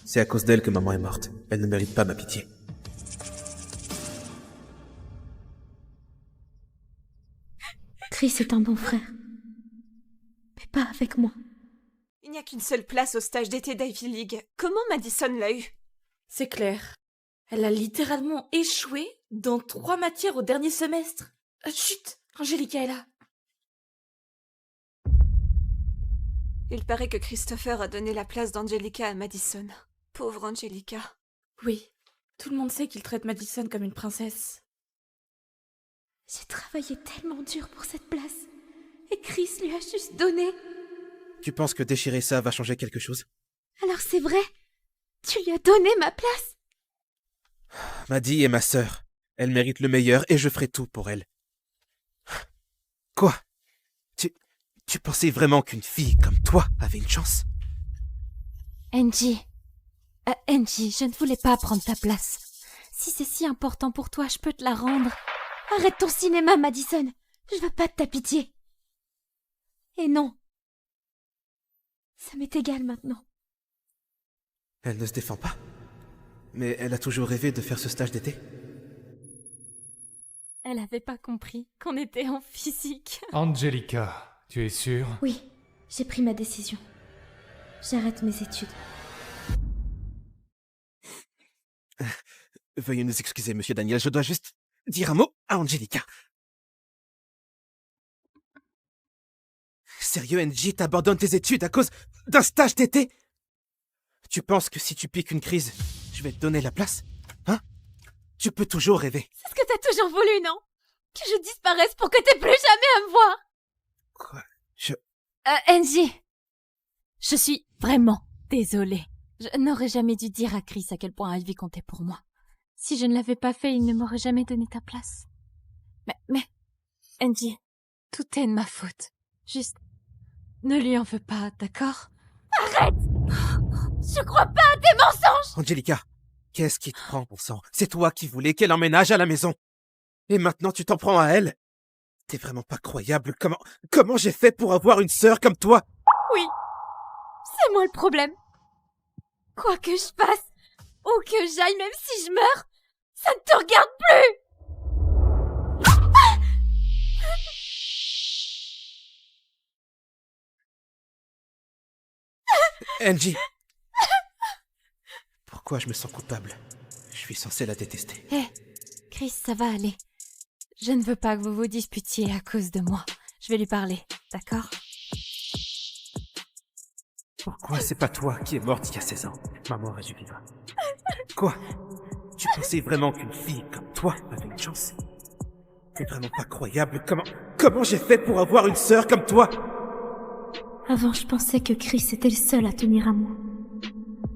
C'est à cause d'elle que maman est morte. Elle ne mérite pas ma pitié. Chris est un bon frère. Mais pas avec moi. Il n'y a qu'une seule place au stage d'été d'Ivy League. Comment Madison l'a eu? C'est clair. Elle a littéralement échoué dans 3 matières au dernier semestre. Chut, Angelica est là. Il paraît que Christopher a donné la place d'Angelica à Madison. Pauvre Angelica. Oui, tout le monde sait qu'il traite Madison comme une princesse. J'ai travaillé tellement dur pour cette place. Et Chris lui a juste donné. Tu penses que déchirer ça va changer quelque chose? Alors c'est vrai? Tu lui as donné ma place? Maddie est ma sœur. Elle mérite le meilleur et je ferai tout pour elle. Quoi? Tu pensais vraiment qu'une fille comme toi avait une chance? Angie. Angie, je ne voulais pas prendre ta place. Si c'est si important pour toi, je peux te la rendre. Arrête ton cinéma, Madison. Je veux pas de ta pitié. Et non. Ça m'est égal maintenant. Elle ne se défend pas. Mais elle a toujours rêvé de faire ce stage d'été. Elle avait pas compris qu'on était en physique. Angelica, tu es sûre? Oui, j'ai pris ma décision. J'arrête mes études. Veuillez nous excuser, monsieur Daniel, je dois juste dire un mot à Angelica. Sérieux, Angie, t'abandonnes tes études à cause d'un stage d'été? Tu penses que si tu piques une crise, je vais te donner la place? Hein? Tu peux toujours rêver. C'est ce que t'as toujours voulu, non? Que je disparaisse pour que t'aies plus jamais à me voir. Quoi? Angie, je suis vraiment désolée. Je n'aurais jamais dû dire à Chris à quel point Ivy comptait pour moi. Si je ne l'avais pas fait, il ne m'aurait jamais donné ta place. Mais, Angie, tout est de ma faute. Juste, ne lui en veux pas, d'accord? Arrête! Je crois pas à tes mensonges! Angelica, qu'est-ce qui te prend, bon sang? C'est toi qui voulais qu'elle emménage à la maison. Et maintenant tu t'en prends à elle? T'es vraiment pas croyable. Comment j'ai fait pour avoir une sœur comme toi? Oui, c'est moi le problème. Quoi que je fasse, où que j'aille, même si je meurs, ça ne te regarde plus! Angie! Pourquoi je me sens coupable? Je suis censé la détester. Hé, Chris, ça va aller. Je ne veux pas que vous vous disputiez à cause de moi. Je vais lui parler, d'accord? Pourquoi c'est pas toi qui es morte il y a 16 ans? Maman aurait dû vivre. Quoi? Tu pensais vraiment qu'une fille comme toi avait une chance? C'est vraiment pas croyable. Comment j'ai fait pour avoir une sœur comme toi? Avant, je pensais que Chris était le seul à tenir à moi.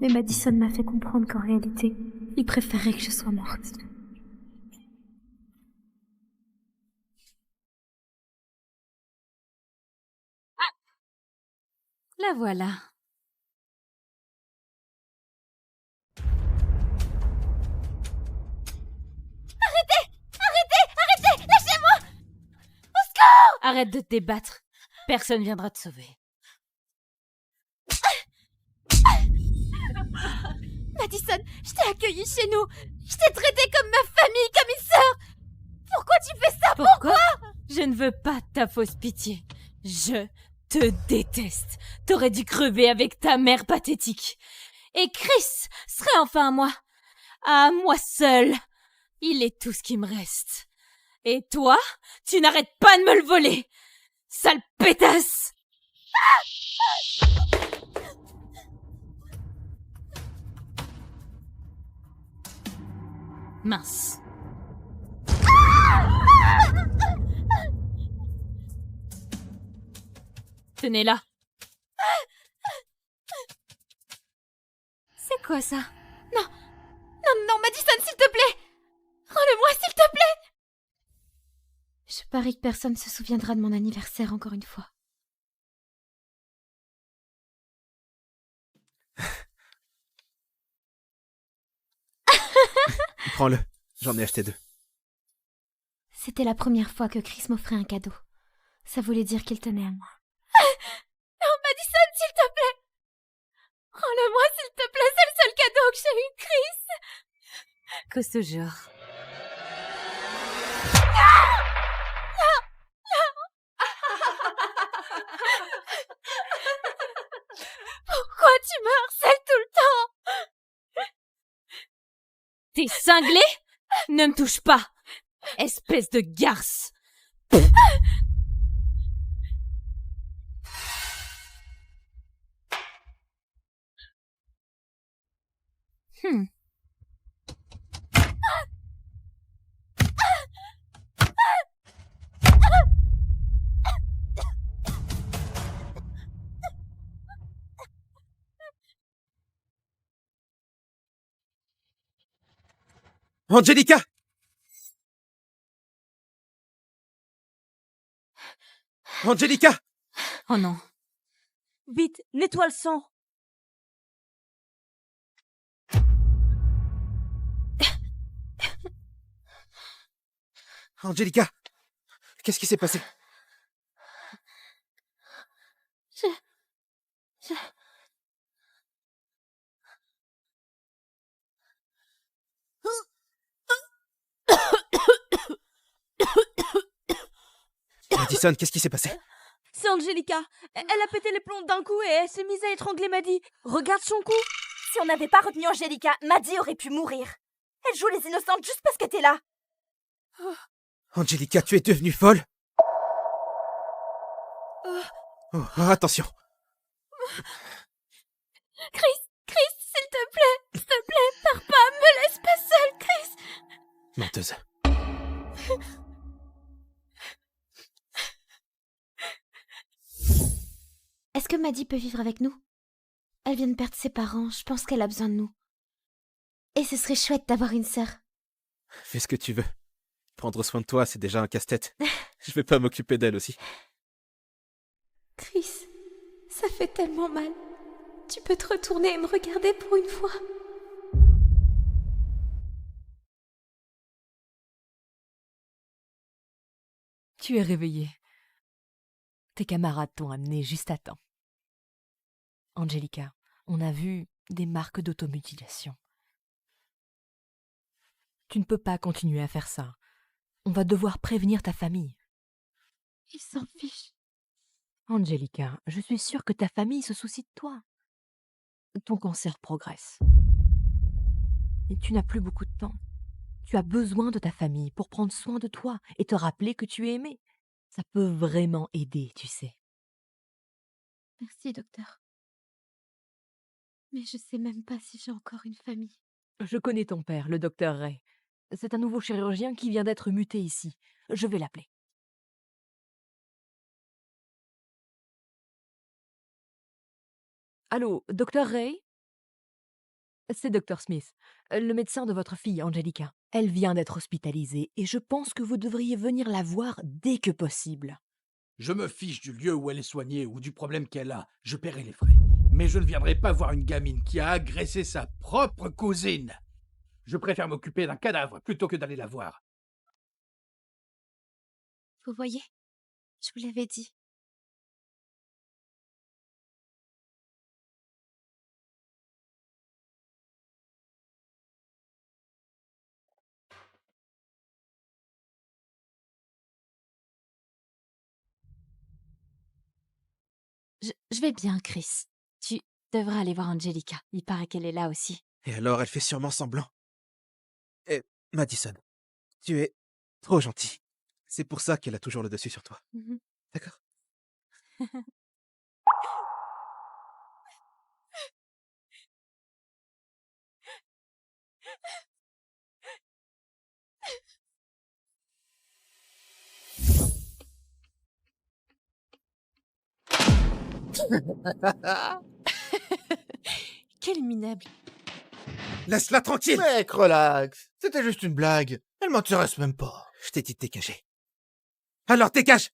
Mais Madison m'a fait comprendre qu'en réalité, il préférait que je sois morte. La voilà. Arrêtez! Lâchez-moi! Au secours! Arrête de te débattre. Personne viendra te sauver. Madison, je t'ai accueillie chez nous. Je t'ai traitée comme ma famille, comme une sœur. Pourquoi tu fais ça? Pourquoi? Je ne veux pas ta fausse pitié. Je te déteste. T'aurais dû crever avec ta mère pathétique. Et Chris serait enfin à moi. À moi seul. Il est tout ce qui me reste. Et toi, tu n'arrêtes pas de me le voler. Sale pétasse! Mince. Tenez-la. C'est quoi ça? Non, Madison, s'il te plaît! Rends-le-moi, s'il te plaît! Je parie que personne ne se souviendra de mon anniversaire encore une fois. Prends-le, j'en ai acheté 2. C'était la première fois que Chris m'offrait un cadeau. Ça voulait dire qu'il tenait à moi. Non, Madison, j'ai eu Chris. Que ce genre. Pourquoi tu me harcèles tout le temps? T'es cinglé? Ne me touche pas, espèce de garce. Angelica! Angelica! Oh non. Vite, nettoie le sang. Angelica! Qu'est-ce qui s'est passé? Madison, qu'est-ce qui s'est passé? C'est Angelica. Elle a pété les plombs d'un coup et elle s'est mise à étrangler Maddie. Regarde son cou. Si on n'avait pas retenu Angelica, Maddie aurait pu mourir. Elle joue les innocentes juste parce que t'es là. Angelica, tu es devenue folle? Oh, attention. Chris, s'il te plaît, pars pas, me laisse pas seule, Chris. Menteuse. Est-ce que Maddie peut vivre avec nous? Elle vient de perdre ses parents, je pense qu'elle a besoin de nous. Et ce serait chouette d'avoir une sœur. Fais ce que tu veux. Prendre soin de toi, c'est déjà un casse-tête. Je vais pas m'occuper d'elle aussi. Chris, ça fait tellement mal. Tu peux te retourner et me regarder pour une fois? Tu es réveillée. Tes camarades t'ont amené juste à temps. Angelica, on a vu des marques d'automutilation. Tu ne peux pas continuer à faire ça. On va devoir prévenir ta famille. Ils s'en fichent. Angelica, je suis sûre que ta famille se soucie de toi. Ton cancer progresse. Et tu n'as plus beaucoup de temps. Tu as besoin de ta famille pour prendre soin de toi et te rappeler que tu es aimé. Ça peut vraiment aider, tu sais. Merci, docteur. Mais je sais même pas si j'ai encore une famille. Je connais ton père, le docteur Ray. C'est un nouveau chirurgien qui vient d'être muté ici. Je vais l'appeler. Allô, docteur Ray? C'est docteur Smith, le médecin de votre fille, Angelica. Elle vient d'être hospitalisée et je pense que vous devriez venir la voir dès que possible. Je me fiche du lieu où elle est soignée ou du problème qu'elle a. Je paierai les frais. Mais je ne viendrai pas voir une gamine qui a agressé sa propre cousine. Je préfère m'occuper d'un cadavre plutôt que d'aller la voir. Vous voyez, je vous l'avais dit. Je vais bien, Chris. Tu devrais aller voir Angelica. Il paraît qu'elle est là aussi. Et alors, elle fait sûrement semblant. Et Madison, tu es trop gentil. C'est pour ça qu'elle a toujours le dessus sur toi. D'accord? Quel minable. Laisse-la tranquille! Mec, relax. C'était juste une blague. Elle m'intéresse même pas. Je t'ai dit de dégager. Alors dégage!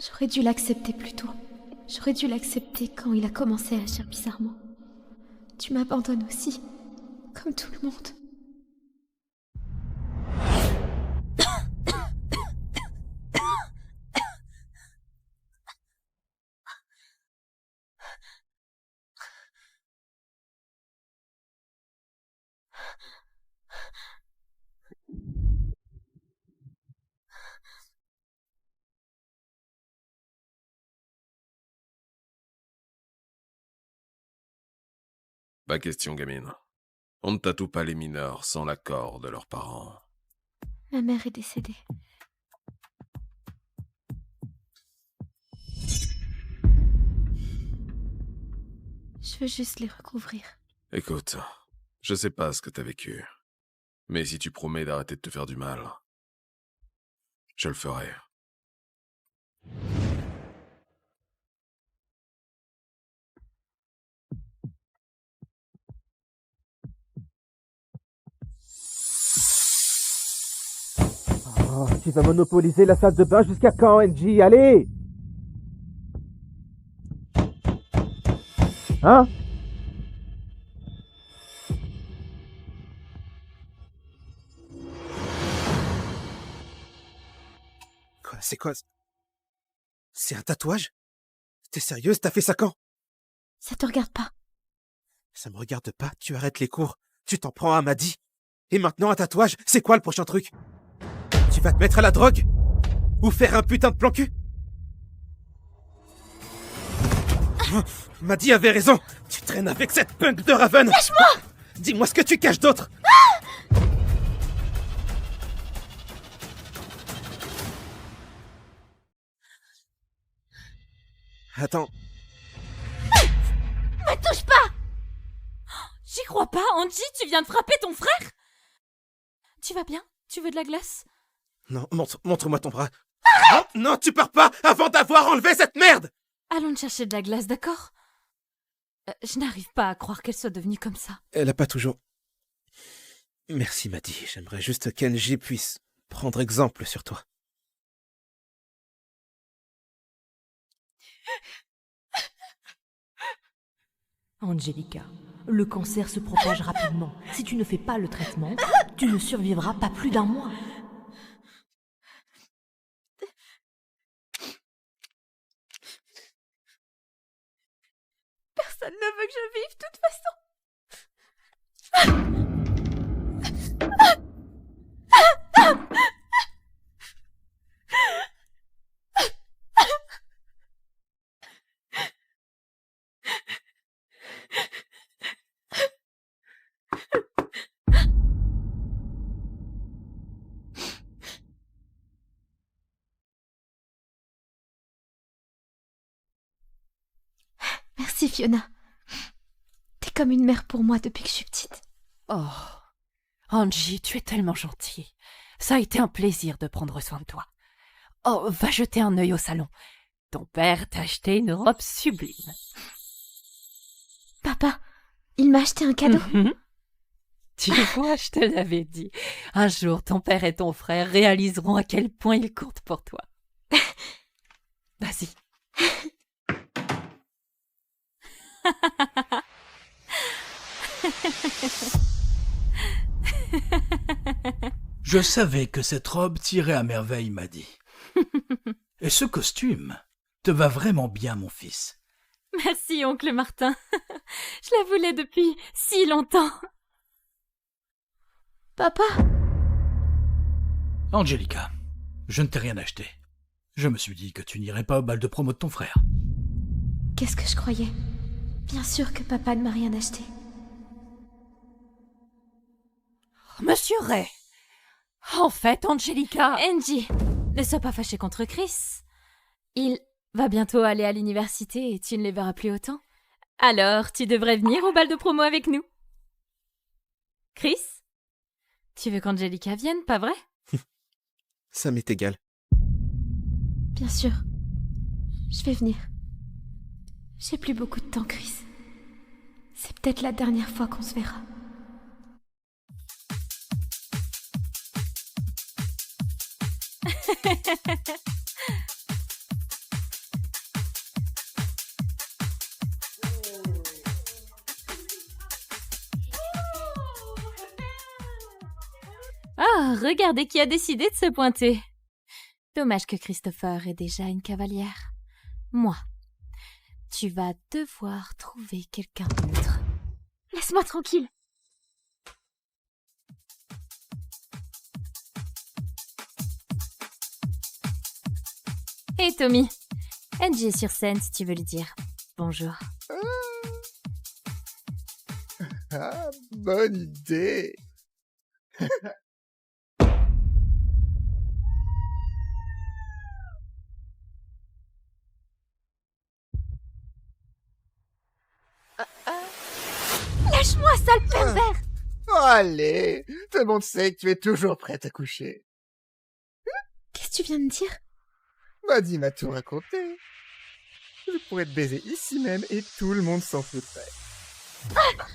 J'aurais dû l'accepter plus tôt. J'aurais dû l'accepter quand il a commencé à agir bizarrement. Tu m'abandonnes aussi, comme tout le monde. Pas question, gamine. On ne tatoue pas les mineurs sans l'accord de leurs parents. Ma mère est décédée. Je veux juste les recouvrir. Écoute, je sais pas ce que t'as vécu, mais si tu promets d'arrêter de te faire du mal, je le ferai. Oh, tu vas monopoliser la salle de bain jusqu'à quand, NJ? Allez! Hein? Quoi? C'est quoi? C'est un tatouage? T'es sérieuse? T'as fait ça quand? Ça te regarde pas. Ça me regarde pas, tu arrêtes les cours. Tu t'en prends à Maddy. Et maintenant un tatouage, c'est quoi le prochain truc? Tu vas te mettre à la drogue? Ou faire un putain de plan cul? Maddy avait raison. Tu traînes avec cette punk de Raven. Lâche-moi! Dis-moi ce que tu caches d'autre. Attends. Me touche pas! J'y crois pas, Angie, tu viens de frapper ton frère? Tu vas bien? Tu veux de la glace? Non, montre-moi ton bras. Non, non, tu pars pas avant d'avoir enlevé cette merde! Allons te chercher de la glace, d'accord? Je n'arrive pas à croire qu'elle soit devenue comme ça. Elle a pas toujours... Merci, Maddy. J'aimerais juste qu'Angie puisse prendre exemple sur toi. Angelica, le cancer se propage rapidement. Si tu ne fais pas le traitement, tu ne survivras pas plus d'un mois. Personne ne veut que je vive, de toute façon. Merci Fiona. T'es comme une mère pour moi depuis que je suis petite. Oh, Angie, tu es tellement gentille. Ça a été un plaisir de prendre soin de toi. Oh, va jeter un œil au salon. Ton père t'a acheté une robe sublime. Papa, il m'a acheté un cadeau. Tu vois, je te l'avais dit. Un jour, ton père et ton frère réaliseront à quel point ils comptent pour toi. Vas-y. Je savais que cette robe tirait à merveille, Maddy. Et ce costume te va vraiment bien, mon fils. Merci, oncle Martin. Je la voulais depuis si longtemps. Papa? Angelica, je ne t'ai rien acheté. Je me suis dit que tu n'irais pas au bal de promo de ton frère. Qu'est-ce que je croyais? Bien sûr que papa ne m'a rien acheté. Monsieur Ray. En fait, Angelica... Angie, ne sois pas fâchée contre Chris. Il va bientôt aller à l'université et tu ne les verras plus autant. Alors, tu devrais venir au bal de promo avec nous. Chris? Tu veux qu'Angelica vienne, pas vrai? Ça m'est égal. Bien sûr. Je vais venir. J'ai plus beaucoup de temps, Chris. C'est peut-être la dernière fois qu'on se verra. Ah, regardez qui a décidé de se pointer. Dommage que Christopher ait déjà une cavalière. Moi. Tu vas devoir trouver quelqu'un d'autre. Laisse-moi tranquille. Hé Tommy, Angie est sur scène si tu veux lui dire bonjour. Ah, bonne idée. Lâche-moi, sale pervers! Oh, allez, tout le monde sait que tu es toujours prête à coucher. Qu'est-ce que tu viens de dire? Maddy m'a tout raconté. Je pourrais te baiser ici même et tout le monde s'en foutrait. Ah!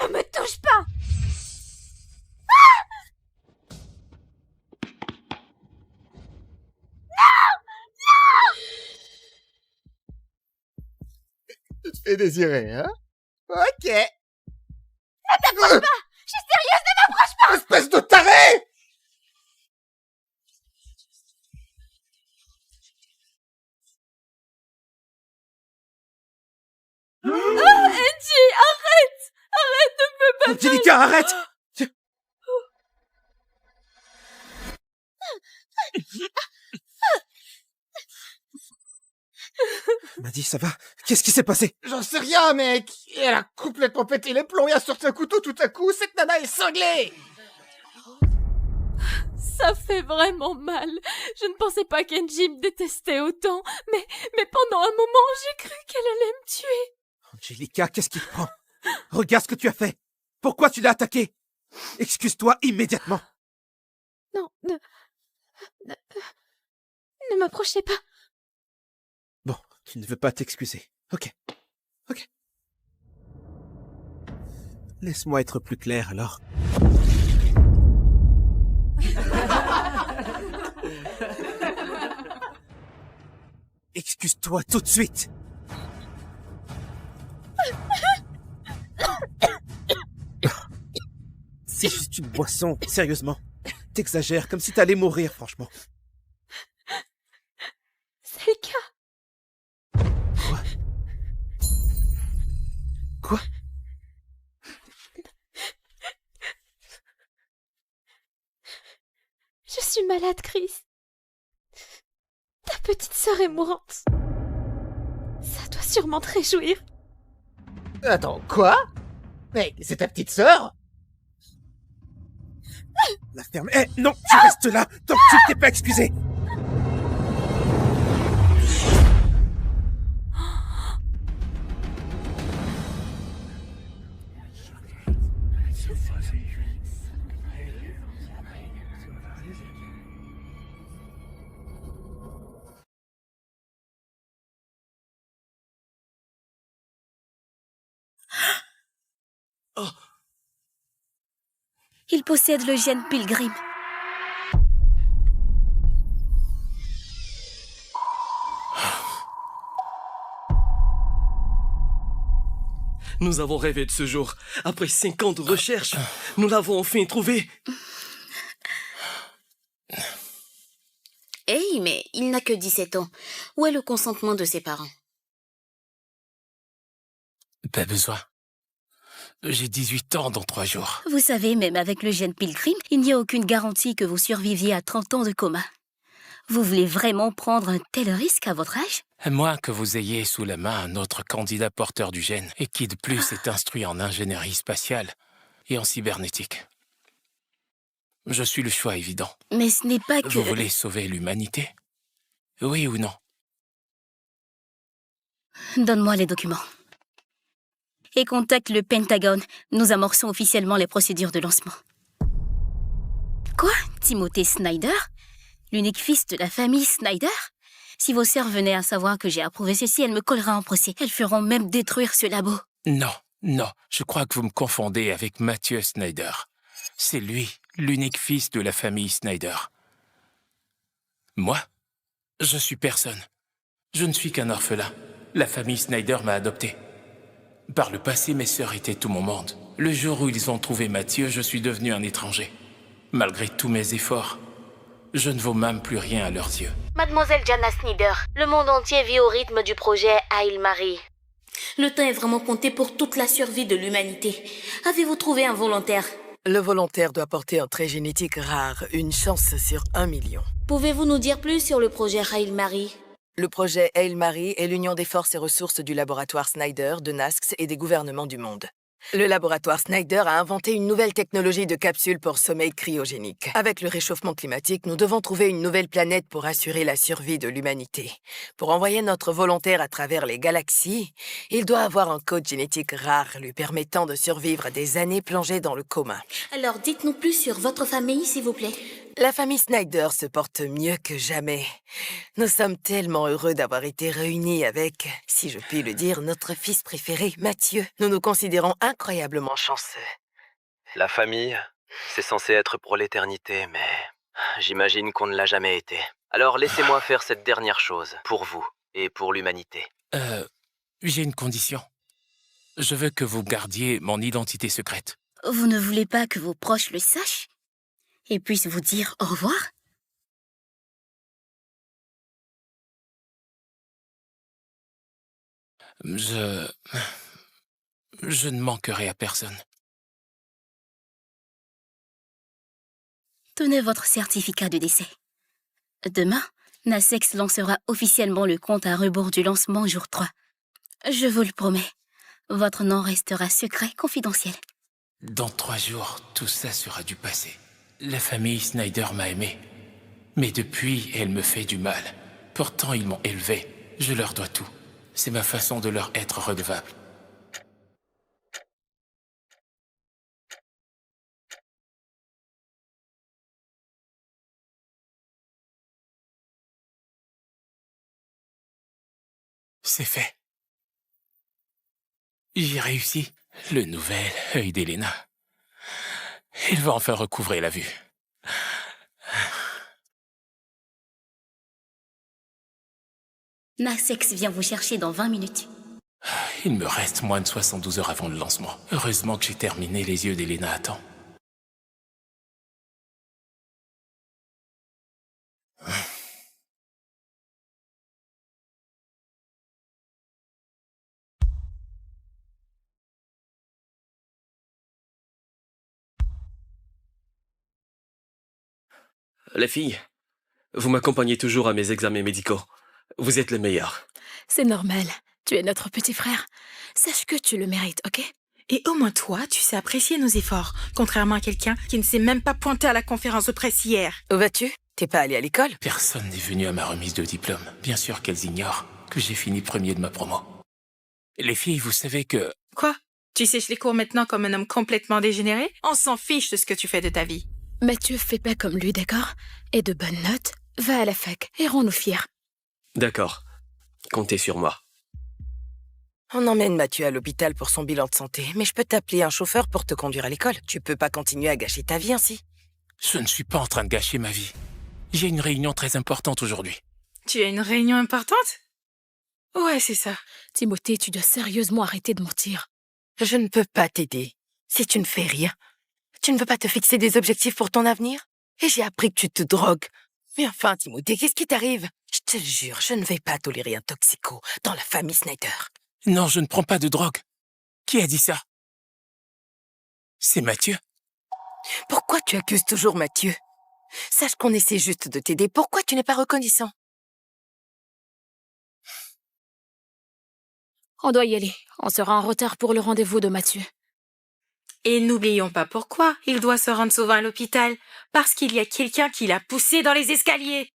Ne me touche pas! Tu te fais désirer, hein? Ok. Ne t'approche pas! Je suis sérieuse, ne m'approche pas! Espèce de taré! Angie, arrête! Arrête, ne me bats pas! Angelica, arrête! Maddy, ça va? Qu'est-ce qui s'est passé? J'en sais rien, mec! Elle a complètement pété les plombs et a sorti un couteau tout à coup. Cette nana est cinglée! Ça fait vraiment mal. Je ne pensais pas qu'Angie me détestait autant, mais pendant un moment, j'ai cru qu'elle allait me tuer. Angelica, qu'est-ce qui te prend? Regarde ce que tu as fait! Pourquoi tu l'as attaqué? Excuse-toi immédiatement! Non, ne m'approchez pas. Bon, tu ne veux pas t'excuser. Ok. Laisse-moi être plus clair, alors. Excuse-toi tout de suite! C'est juste une boisson, sérieusement. T'exagères, comme si t'allais mourir, franchement. C'est le cas. Quoi? Je suis malade, Chris. Ta petite sœur est mourante. Ça doit sûrement te réjouir. Attends, quoi? Mais c'est ta petite sœur? La ferme... Eh, non, tu restes là, tant que tu ne t'es pas excusé. Oh. Il possède le gène Pilgrim. Nous avons rêvé de ce jour. Après 5 ans de recherche, nous l'avons enfin trouvé. Hey, mais il n'a que 17 ans. Où est le consentement de ses parents? Pas besoin. J'ai 18 ans dans 3 jours. Vous savez, même avec le gène Pilgrim, il n'y a aucune garantie que vous surviviez à 30 ans de coma. Vous voulez vraiment prendre un tel risque à votre âge? À moins que vous ayez sous la main un autre candidat porteur du gène et qui de plus est instruit en ingénierie spatiale et en cybernétique. Je suis le choix évident. Mais ce n'est pas que... Vous voulez sauver l'humanité? Oui ou non? Donne-moi les documents. Et contacte le Pentagone. Nous amorçons officiellement les procédures de lancement. Quoi? Timothée Snyder? L'unique fils de la famille Snyder? Si vos sœurs venaient à savoir que j'ai approuvé ceci, elles me colleraient en procès. Elles feront même détruire ce labo. Non, je crois que vous me confondez avec Mathieu Snyder. C'est lui, l'unique fils de la famille Snyder. Moi, je suis personne. Je ne suis qu'un orphelin. La famille Snyder m'a adopté. Par le passé, mes sœurs étaient tout mon monde. Le jour où ils ont trouvé Mathieu, je suis devenu un étranger. Malgré tous mes efforts, je ne vaux même plus rien à leurs yeux. Mademoiselle Jana Snyder, le monde entier vit au rythme du projet Hail Mary. Le temps est vraiment compté pour toute la survie de l'humanité. Avez-vous trouvé un volontaire? Le volontaire doit porter un trait génétique rare, une chance sur 1 million. Pouvez-vous nous dire plus sur le projet Hail Mary? Le projet Hail Mary est l'union des forces et ressources du laboratoire Snyder, de NASX et des gouvernements du monde. Le laboratoire Snyder a inventé une nouvelle technologie de capsule pour sommeil cryogénique. Avec le réchauffement climatique, nous devons trouver une nouvelle planète pour assurer la survie de l'humanité. Pour envoyer notre volontaire à travers les galaxies, il doit avoir un code génétique rare lui permettant de survivre à des années plongées dans le coma. Alors dites-nous plus sur votre famille, s'il vous plaît. La famille Snyder se porte mieux que jamais. Nous sommes tellement heureux d'avoir été réunis avec, si je puis le dire, notre fils préféré, Mathieu. Nous nous considérons incroyablement chanceux. La famille, c'est censé être pour l'éternité, mais j'imagine qu'on ne l'a jamais été. Alors laissez-moi faire cette dernière chose, pour vous et pour l'humanité. J'ai une condition. Je veux que vous gardiez mon identité secrète. Vous ne voulez pas que vos proches le sachent et puissent vous dire au revoir? Je ne manquerai à personne. Tenez votre certificat de décès. Demain, NASX lancera officiellement le compte à rebours du lancement jour 3. Je vous le promets, votre nom restera secret, confidentiel. Dans 3 jours, tout ça sera du passé. La famille Snyder m'a aimé. Mais depuis, elle me fait du mal. Pourtant, ils m'ont élevé. Je leur dois tout. C'est ma façon de leur être redevable. C'est fait. J'ai réussi. Le nouvel œil d'Elena. Il va enfin recouvrer la vue. NASX vient vous chercher dans 20 minutes. Il me reste moins de 72 heures avant le lancement. Heureusement que j'ai terminé les yeux d'Elena à temps. Les filles, vous m'accompagnez toujours à mes examens médicaux. Vous êtes les meilleurs. C'est normal. Tu es notre petit frère. Sache que tu le mérites, ok? Et au moins toi, tu sais apprécier nos efforts, contrairement à quelqu'un qui ne s'est même pas pointé à la conférence de presse hier. Où vas-tu? T'es pas allé à l'école? Personne n'est venu à ma remise de diplôme. Bien sûr qu'elles ignorent que j'ai fini premier de ma promo. Les filles, vous savez que... Quoi? Tu sèches les cours maintenant comme un homme complètement dégénéré? On s'en fiche de ce que tu fais de ta vie. Mathieu, fais pas comme lui, d'accord? Et de bonnes notes, va à la fac et rends-nous fiers. D'accord. Comptez sur moi. On emmène Mathieu à l'hôpital pour son bilan de santé, mais je peux t'appeler un chauffeur pour te conduire à l'école. Tu peux pas continuer à gâcher ta vie ainsi. Je ne suis pas en train de gâcher ma vie. J'ai une réunion très importante aujourd'hui. Tu as une réunion importante? Ouais, c'est ça. Timothée, tu dois sérieusement arrêter de mentir. Je ne peux pas t'aider. Si tu ne fais rien, tu ne veux pas te fixer des objectifs pour ton avenir? Et j'ai appris que tu te drogues. Mais enfin, Timothée, qu'est-ce qui t'arrive? Je te le jure, je ne vais pas tolérer un toxico dans la famille Snyder. Non, je ne prends pas de drogue. Qui a dit ça? C'est Mathieu. Pourquoi tu accuses toujours Mathieu? Sache qu'on essaie juste de t'aider. Pourquoi tu n'es pas reconnaissant? On doit y aller. On sera en retard pour le rendez-vous de Mathieu. Et n'oublions pas pourquoi il doit se rendre souvent à l'hôpital. Parce qu'il y a quelqu'un qui l'a poussé dans les escaliers.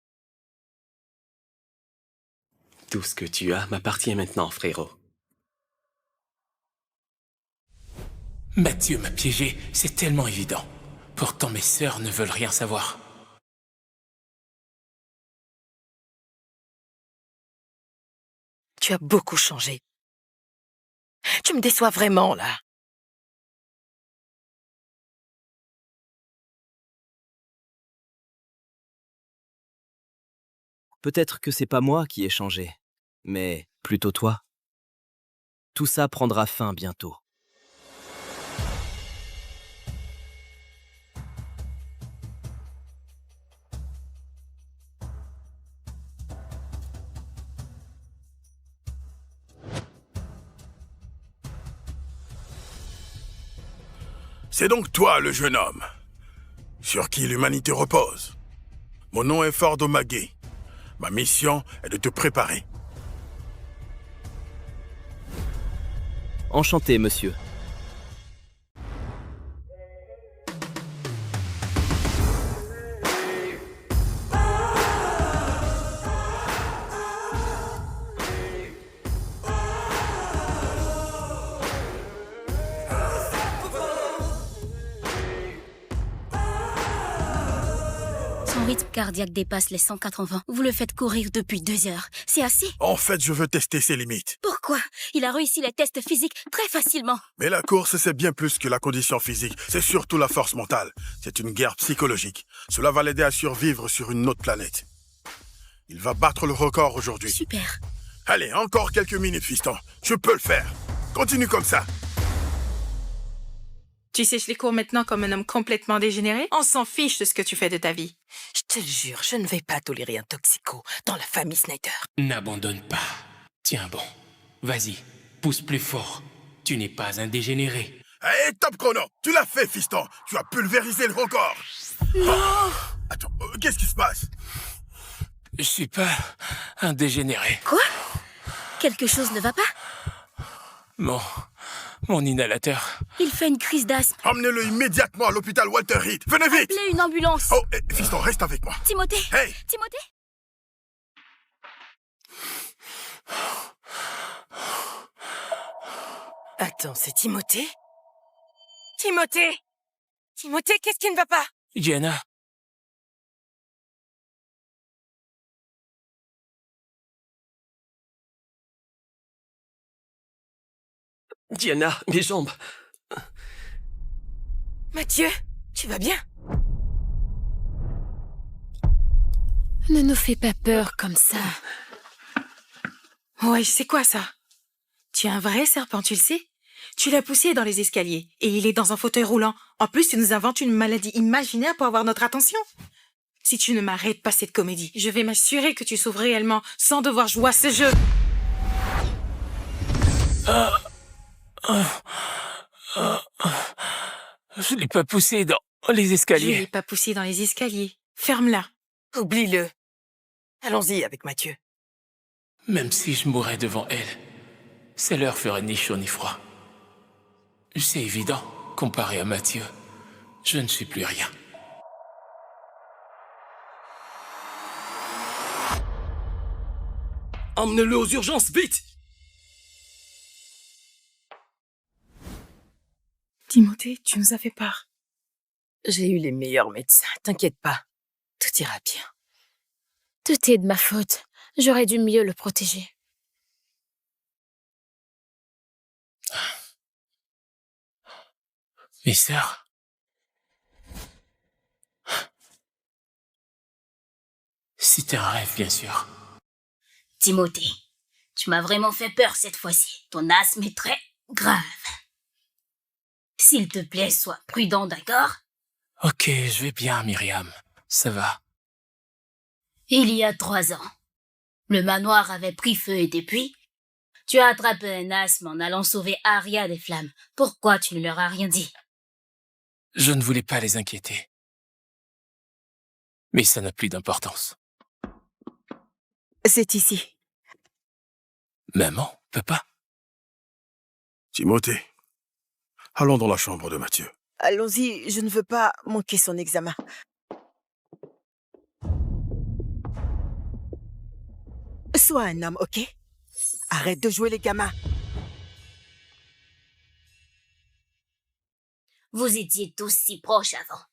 Tout ce que tu as m'appartient maintenant, frérot. Mathieu m'a piégé, c'est tellement évident. Pourtant mes sœurs ne veulent rien savoir. Tu as beaucoup changé. Tu me déçois vraiment, là. Peut-être que c'est pas moi qui ai changé, mais plutôt toi. Tout ça prendra fin bientôt. C'est donc toi, le jeune homme, sur qui l'humanité repose. Mon nom est Ford Omagé. Ma mission est de te préparer. Enchanté, monsieur. Son rythme cardiaque dépasse les 180. Vous le faites courir depuis 2 heures. C'est assez? En fait, je veux tester ses limites. Pourquoi? Il a réussi les tests physiques très facilement. Mais la course, c'est bien plus que la condition physique. C'est surtout la force mentale. C'est une guerre psychologique. Cela va l'aider à survivre sur une autre planète. Il va battre le record aujourd'hui. Super. Allez, encore quelques minutes, fiston. Je peux le faire. Continue comme ça. Tu sèches les cours maintenant comme un homme complètement dégénéré? On s'en fiche de ce que tu fais de ta vie. Je te le jure, je ne vais pas tolérer un toxico dans la famille Snyder. N'abandonne pas. Tiens bon. Vas-y, pousse plus fort. Tu n'es pas un dégénéré. Hé, top chrono. Tu l'as fait, fiston. Tu as pulvérisé le record. Non. Attends, qu'est-ce qui se passe? Je suis pas un dégénéré. Quoi? Quelque chose ne va pas? Mon inhalateur. Il fait une crise d'asthme. Emmenez-le immédiatement à l'hôpital Walter Reed. Venez vite! Appelez une ambulance. Oh, fiston, reste avec moi. Timothée. Hey! Timothée? Attends, c'est Timothée? Timothée! Timothée, qu'est-ce qui ne va pas? Diana. Diana, mes jambes. Mathieu, tu vas bien? Ne nous fais pas peur comme ça. Ouais, c'est quoi ça? Tu es un vrai serpent, tu le sais? Tu l'as poussé dans les escaliers et il est dans un fauteuil roulant. En plus, tu nous inventes une maladie imaginaire pour avoir notre attention. Si tu ne m'arrêtes pas cette comédie, je vais m'assurer que tu sauves réellement sans devoir jouer à ce jeu. Je l'ai pas poussé dans les Je escaliers. l'ai pas poussé dans les escaliers. Ferme-la. Oublie-le. Allons-y avec Mathieu. Même si je mourais devant elle, ça leur ferait ni chaud ni froid. C'est évident, comparé à Mathieu, je ne suis plus rien. Emmenez-le aux urgences, vite! Timothée, tu nous as fait peur. J'ai eu les meilleurs médecins, t'inquiète pas. Tout ira bien. Tout est de ma faute. J'aurais dû mieux le protéger. Mes sœurs. C'était un rêve, bien sûr. Timothée, tu m'as vraiment fait peur cette fois-ci. Ton asthme est très grave. S'il te plaît, sois prudent, d'accord? Ok, je vais bien, Myriam. Ça va. Il y a 3 ans, le manoir avait pris feu et depuis, tu as attrapé un asthme en allant sauver Arya des flammes. Pourquoi tu ne leur as rien dit? Je ne voulais pas les inquiéter. Mais ça n'a plus d'importance. C'est ici. Maman, papa. Timothée, allons dans la chambre de Mathieu. Allons-y, je ne veux pas manquer son examen. Sois un homme, ok? Arrête de jouer les gamins. Vous étiez tous si proches avant.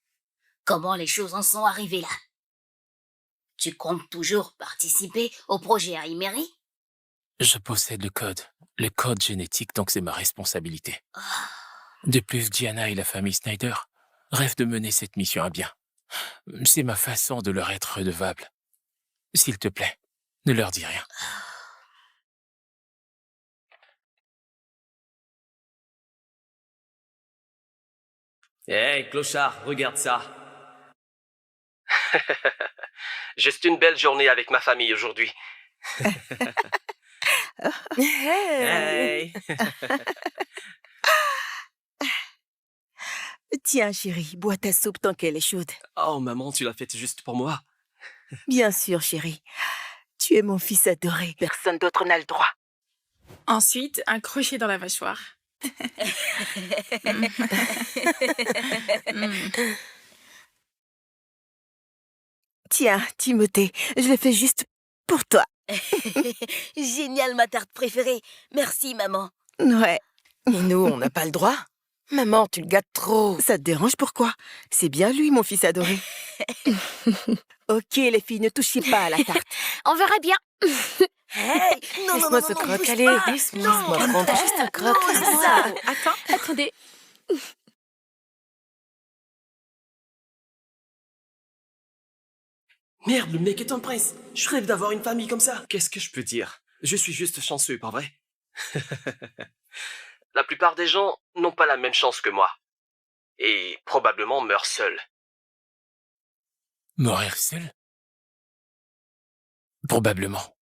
Comment les choses en sont arrivées là? Tu comptes toujours participer au projet Aimeri? Je possède le code génétique, donc c'est ma responsabilité. De plus, Diana et la famille Snyder rêvent de mener cette mission à bien. C'est ma façon de leur être redevable. S'il te plaît, ne leur dis rien. Hey, clochard, regarde ça. Juste une belle journée avec ma famille aujourd'hui. Hey. Hey. Tiens, chérie, bois ta soupe tant qu'elle est chaude. Oh, maman, tu l'as faite juste pour moi. Bien sûr, chérie. Tu es mon fils adoré. Personne d'autre n'a le droit. Ensuite, un crochet dans la mâchoire. Tiens, Timothée, je le fais juste pour toi. Génial, ma tarte préférée. Merci, maman. Ouais. Et nous, on n'a pas le droit? Maman, tu le gâtes trop. Ça te dérange pourquoi? C'est bien lui, mon fils adoré. Ok, les filles, ne touchez pas à la tarte. On verra bien. Hey, non, Laisse-moi ce croc, allez. Laisse-moi prendre juste un croc. Non, c'est ça. Attendez. Merde, le mec est un prince. Je rêve d'avoir une famille comme ça. Qu'est-ce que je peux dire? Je suis juste chanceux, pas vrai? La plupart des gens n'ont pas la même chance que moi. Et probablement meurent seuls. Mourir seul? Probablement.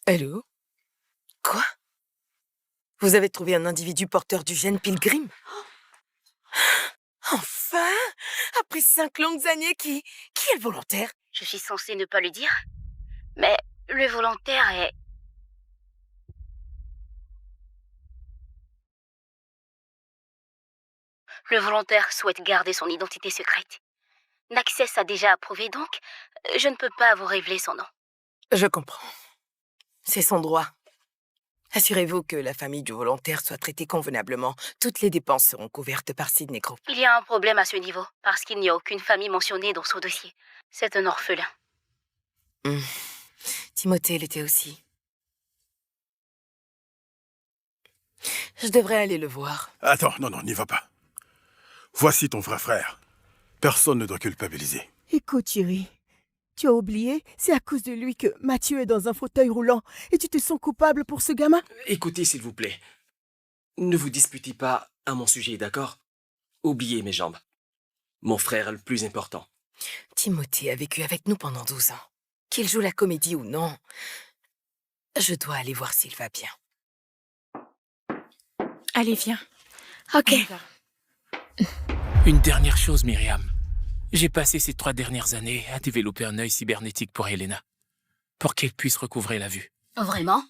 Allô? Quoi? Vous avez trouvé un individu porteur du gène Pilgrim? Enfin! Après 5 longues années, qui est le volontaire? Je suis censée ne pas lui dire. Mais le volontaire est... Le volontaire souhaite garder son identité secrète. Naxès a déjà approuvé, donc je ne peux pas vous révéler son nom. Je comprends. C'est son droit. Assurez-vous que la famille du volontaire soit traitée convenablement. Toutes les dépenses seront couvertes par Sydney Group. Il y a un problème à ce niveau, parce qu'il n'y a aucune famille mentionnée dans son dossier. C'est un orphelin. Timothée l'était aussi. Je devrais aller le voir. Attends, non, n'y va pas. Voici ton vrai frère. Personne ne doit culpabiliser. Écoute, chérie. Tu as oublié? C'est à cause de lui que Mathieu est dans un fauteuil roulant et tu te sens coupable pour ce gamin? Écoutez, s'il vous plaît. Ne vous disputez pas à mon sujet, d'accord? Oubliez mes jambes. Mon frère est le plus important. Timothée a vécu avec nous pendant 12 ans. Qu'il joue la comédie ou non, je dois aller voir s'il va bien. Allez, viens. Ok. Une dernière chose, Myriam. J'ai passé ces 3 dernières années à développer un œil cybernétique pour Helena, pour qu'elle puisse recouvrer la vue. Vraiment?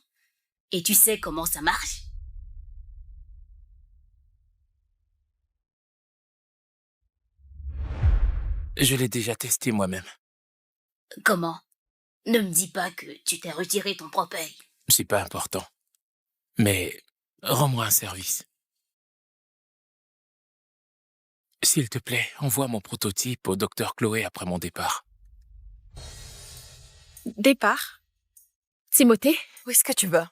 Et tu sais comment ça marche? Je l'ai déjà testé moi-même. Comment? Ne me dis pas que tu t'es retiré ton propre œil. C'est pas important. Mais rends-moi un service. S'il te plaît, envoie mon prototype au docteur Chloé après mon départ. Départ? Timothée? Où est-ce que tu vas?